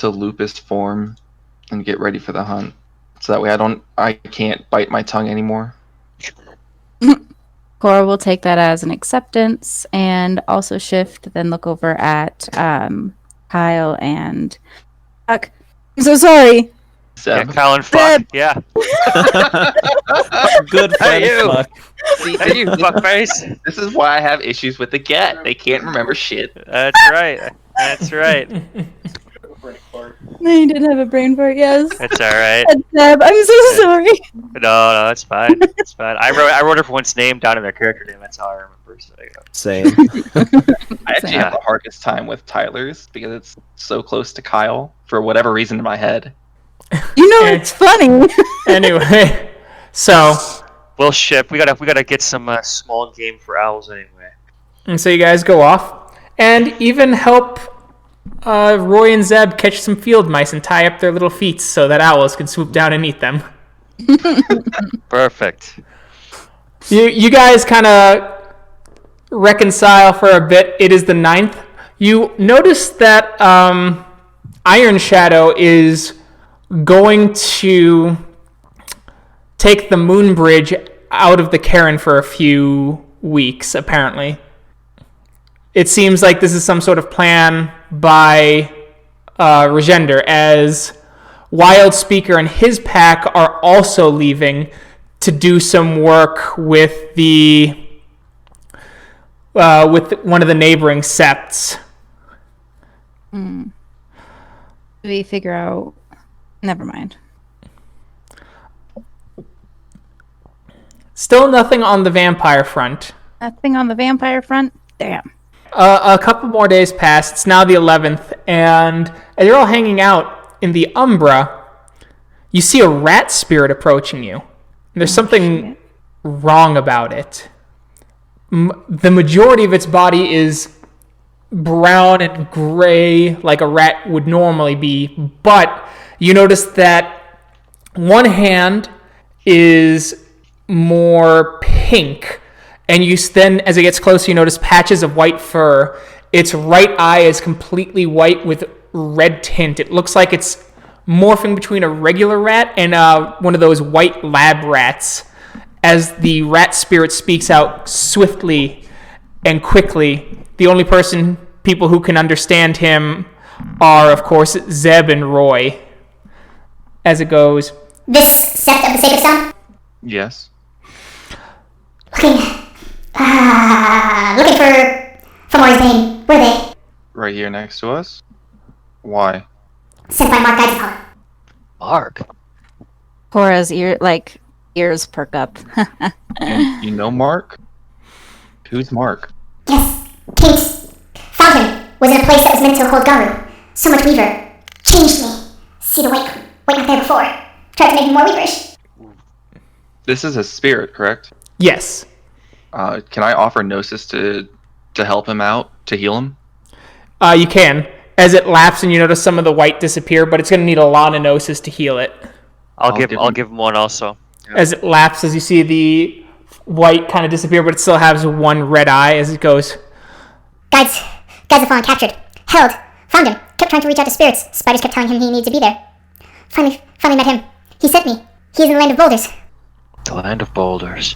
lupus form and get ready for the hunt. So that way I can't bite my tongue anymore. Cora will take that as an acceptance and also shift, then look over at Kyle and Fuck. I'm so sorry. Zeb. Yeah, Kyle and Fuck. Yeah. Good friend, Hey, you. fuck. See, Hey, you fuckface. this is why I have issues with the get. They can't remember shit. That's right. That's right. No, you did have a brain fart, yes. It's all right. Zeb, I'm so sorry. No, it's fine. It's fine. I wrote everyone's name down in their character name. That's how I remember. So there you go. Same. I actually have the hardest time with Tyler's because it's so close to Kyle for whatever reason in my head. You know it's funny. Anyway, so We'll ship. We gotta get some small game for owls anyway. and so you guys go off and even help Roy and Zeb catch some field mice and tie up their little feet so that owls can swoop down and eat them. Perfect. You guys kind of reconcile for a bit. It is the 9th. You notice that Iron Shadow is going to take the Moon Bridge out of the Cairn for a few weeks, apparently. It seems like this is some sort of plan by Regender, as Wild Speaker and his pack are also leaving to do some work with the with one of the neighboring septs. Do we figure out? Never mind. Still nothing on the vampire front. Nothing on the vampire front? Damn. A couple more days pass. It's now the 11th, and as you're all hanging out in the Umbra, you see a rat spirit approaching you. There's something wrong about it. The majority of its body is brown and gray, like a rat would normally be, but you notice that one hand is more pink, and you then, as it gets closer, you notice patches of white fur. Its right eye is completely white with red tint. It looks like it's morphing between a regular rat and one of those white lab rats. As the rat spirit speaks out swiftly and quickly, the only people who can understand him are, of course, Zeb and Roy. As it goes, This Sept of the Sacred Stone? Yes. Looking for Fomori's Bane. Where are they? Right here next to us. Why? Sent by Mark Eisenhower. Mark? Cora's ears perk up. You know Mark? Who's Mark? Yes, Kate found him. Was in a place that was meant to hold Garou. So much Weaver. Changed me. See the white not there before. Tried to make me more Weaverish. This is a spirit, correct? yes. Can I offer Gnosis to help him out, to heal him? You can. As it laughs and you notice some of the white disappear, but it's going to need a lot of Gnosis to heal it. I'll give him one also. As it laughs, as you see the white kind of disappear, but it still has one red eye as it goes. Guides have fallen captured. Held. Found him. Kept trying to reach out to spirits. Spiders kept telling him he needed to be there. Finally met him. He sent me. He is in the land of boulders. The land of boulders.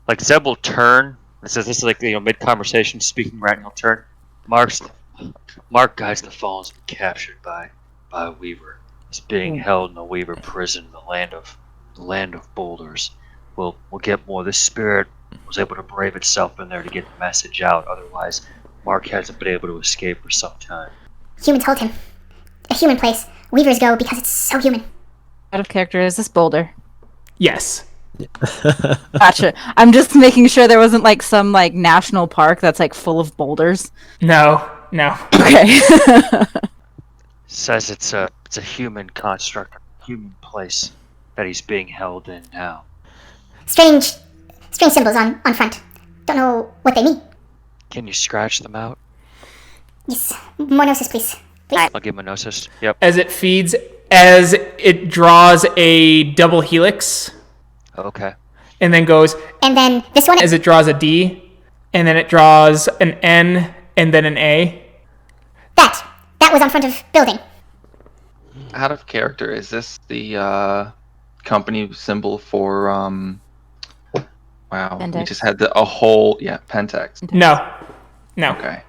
Like Zeb will turn. This is like mid-conversation speaking right, and he'll turn. Mark guides the fallen has been captured by a Weaver. He's being held in a Weaver prison in the land of boulders. We'll get more. This spirit was able to brave itself in there to get the message out. Otherwise, Mark hasn't been able to escape for some time. Humans hold him. A human place. Weavers go because it's so human. Out of character, is this Boulder? Yes. Gotcha. I'm just making sure there wasn't some national park that's full of boulders. No. Okay. Says it's a human construct, a human place that he's being held in now. Strange symbols on front. Don't know what they mean. Can you scratch them out? Yes. More Gnosis, please. I'll give him a Gnosis. Yep. As it feeds, as it draws a double helix, Okay. and then goes, And then this one. as it draws a D, and then it draws an N, and then an A. That was on front of building. Out of character, is this the company symbol for wow, we Pentex. just had a whole Pentex. No. Okay.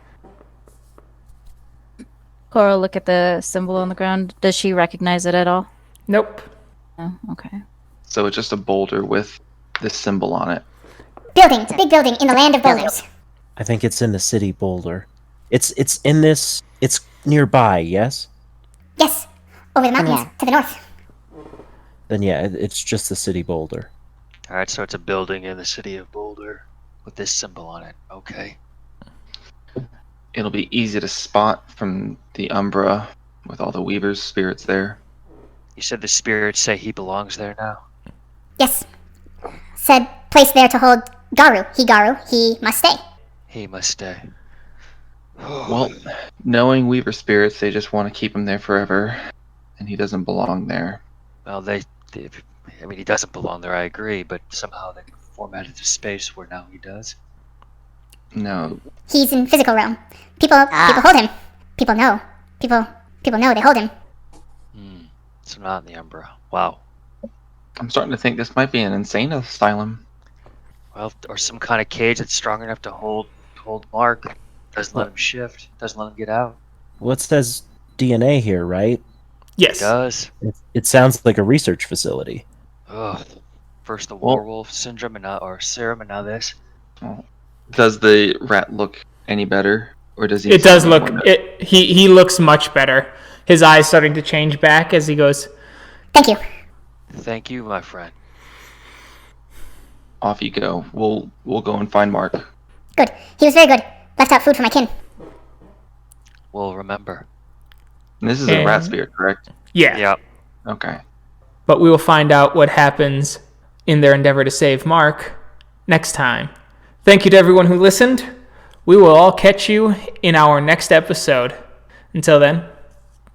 Cora, look at the symbol on the ground. Does she recognize it at all? Nope. No. Okay. So it's just a boulder with this symbol on it. Building. It's a big building in the land of boulders. I think it's in the city Boulder. It's in this. It's nearby. Yes. Yes. Over the mountains to the north. Then it's just the city Boulder. All right. So it's a building in the city of Boulder with this symbol on it. Okay. It'll be easy to spot from the Umbra with all the Weaver's spirits there. You said the spirits say he belongs there now. Yes. Said place there to hold Garou. He must stay. He must stay. Well, knowing Weaver spirits, they just want to keep him there forever, and he doesn't belong there. Well, he doesn't belong there. I agree, but somehow they formatted the space where now he does. No, He's in physical realm. People hold him. People know. People know they hold him. So not in the Umbra. Wow. I'm starting to think this might be an insane asylum. Well, or some kind of cage that's strong enough to hold Mark. Doesn't let him shift. Doesn't let him get out. Well, it says DNA here, right? Yes. It does. It sounds like a research facility. Ugh. First the Well- werewolf syndrome, and now, or serum, and now this. Well, Does the rat look any better, or does he? It does look. He looks much better. His eyes starting to change back as he goes. Thank you. Thank you, my friend. Off you go. We'll go and find Mark. Good. He was very good. Left out food for my kin. We'll remember. And this is a rat spirit, correct? Yeah. Yep. Okay. But we will find out what happens in their endeavor to save Mark next time. Thank you to everyone who listened. We will all catch you in our next episode. Until then,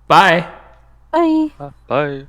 bye. Bye. Bye.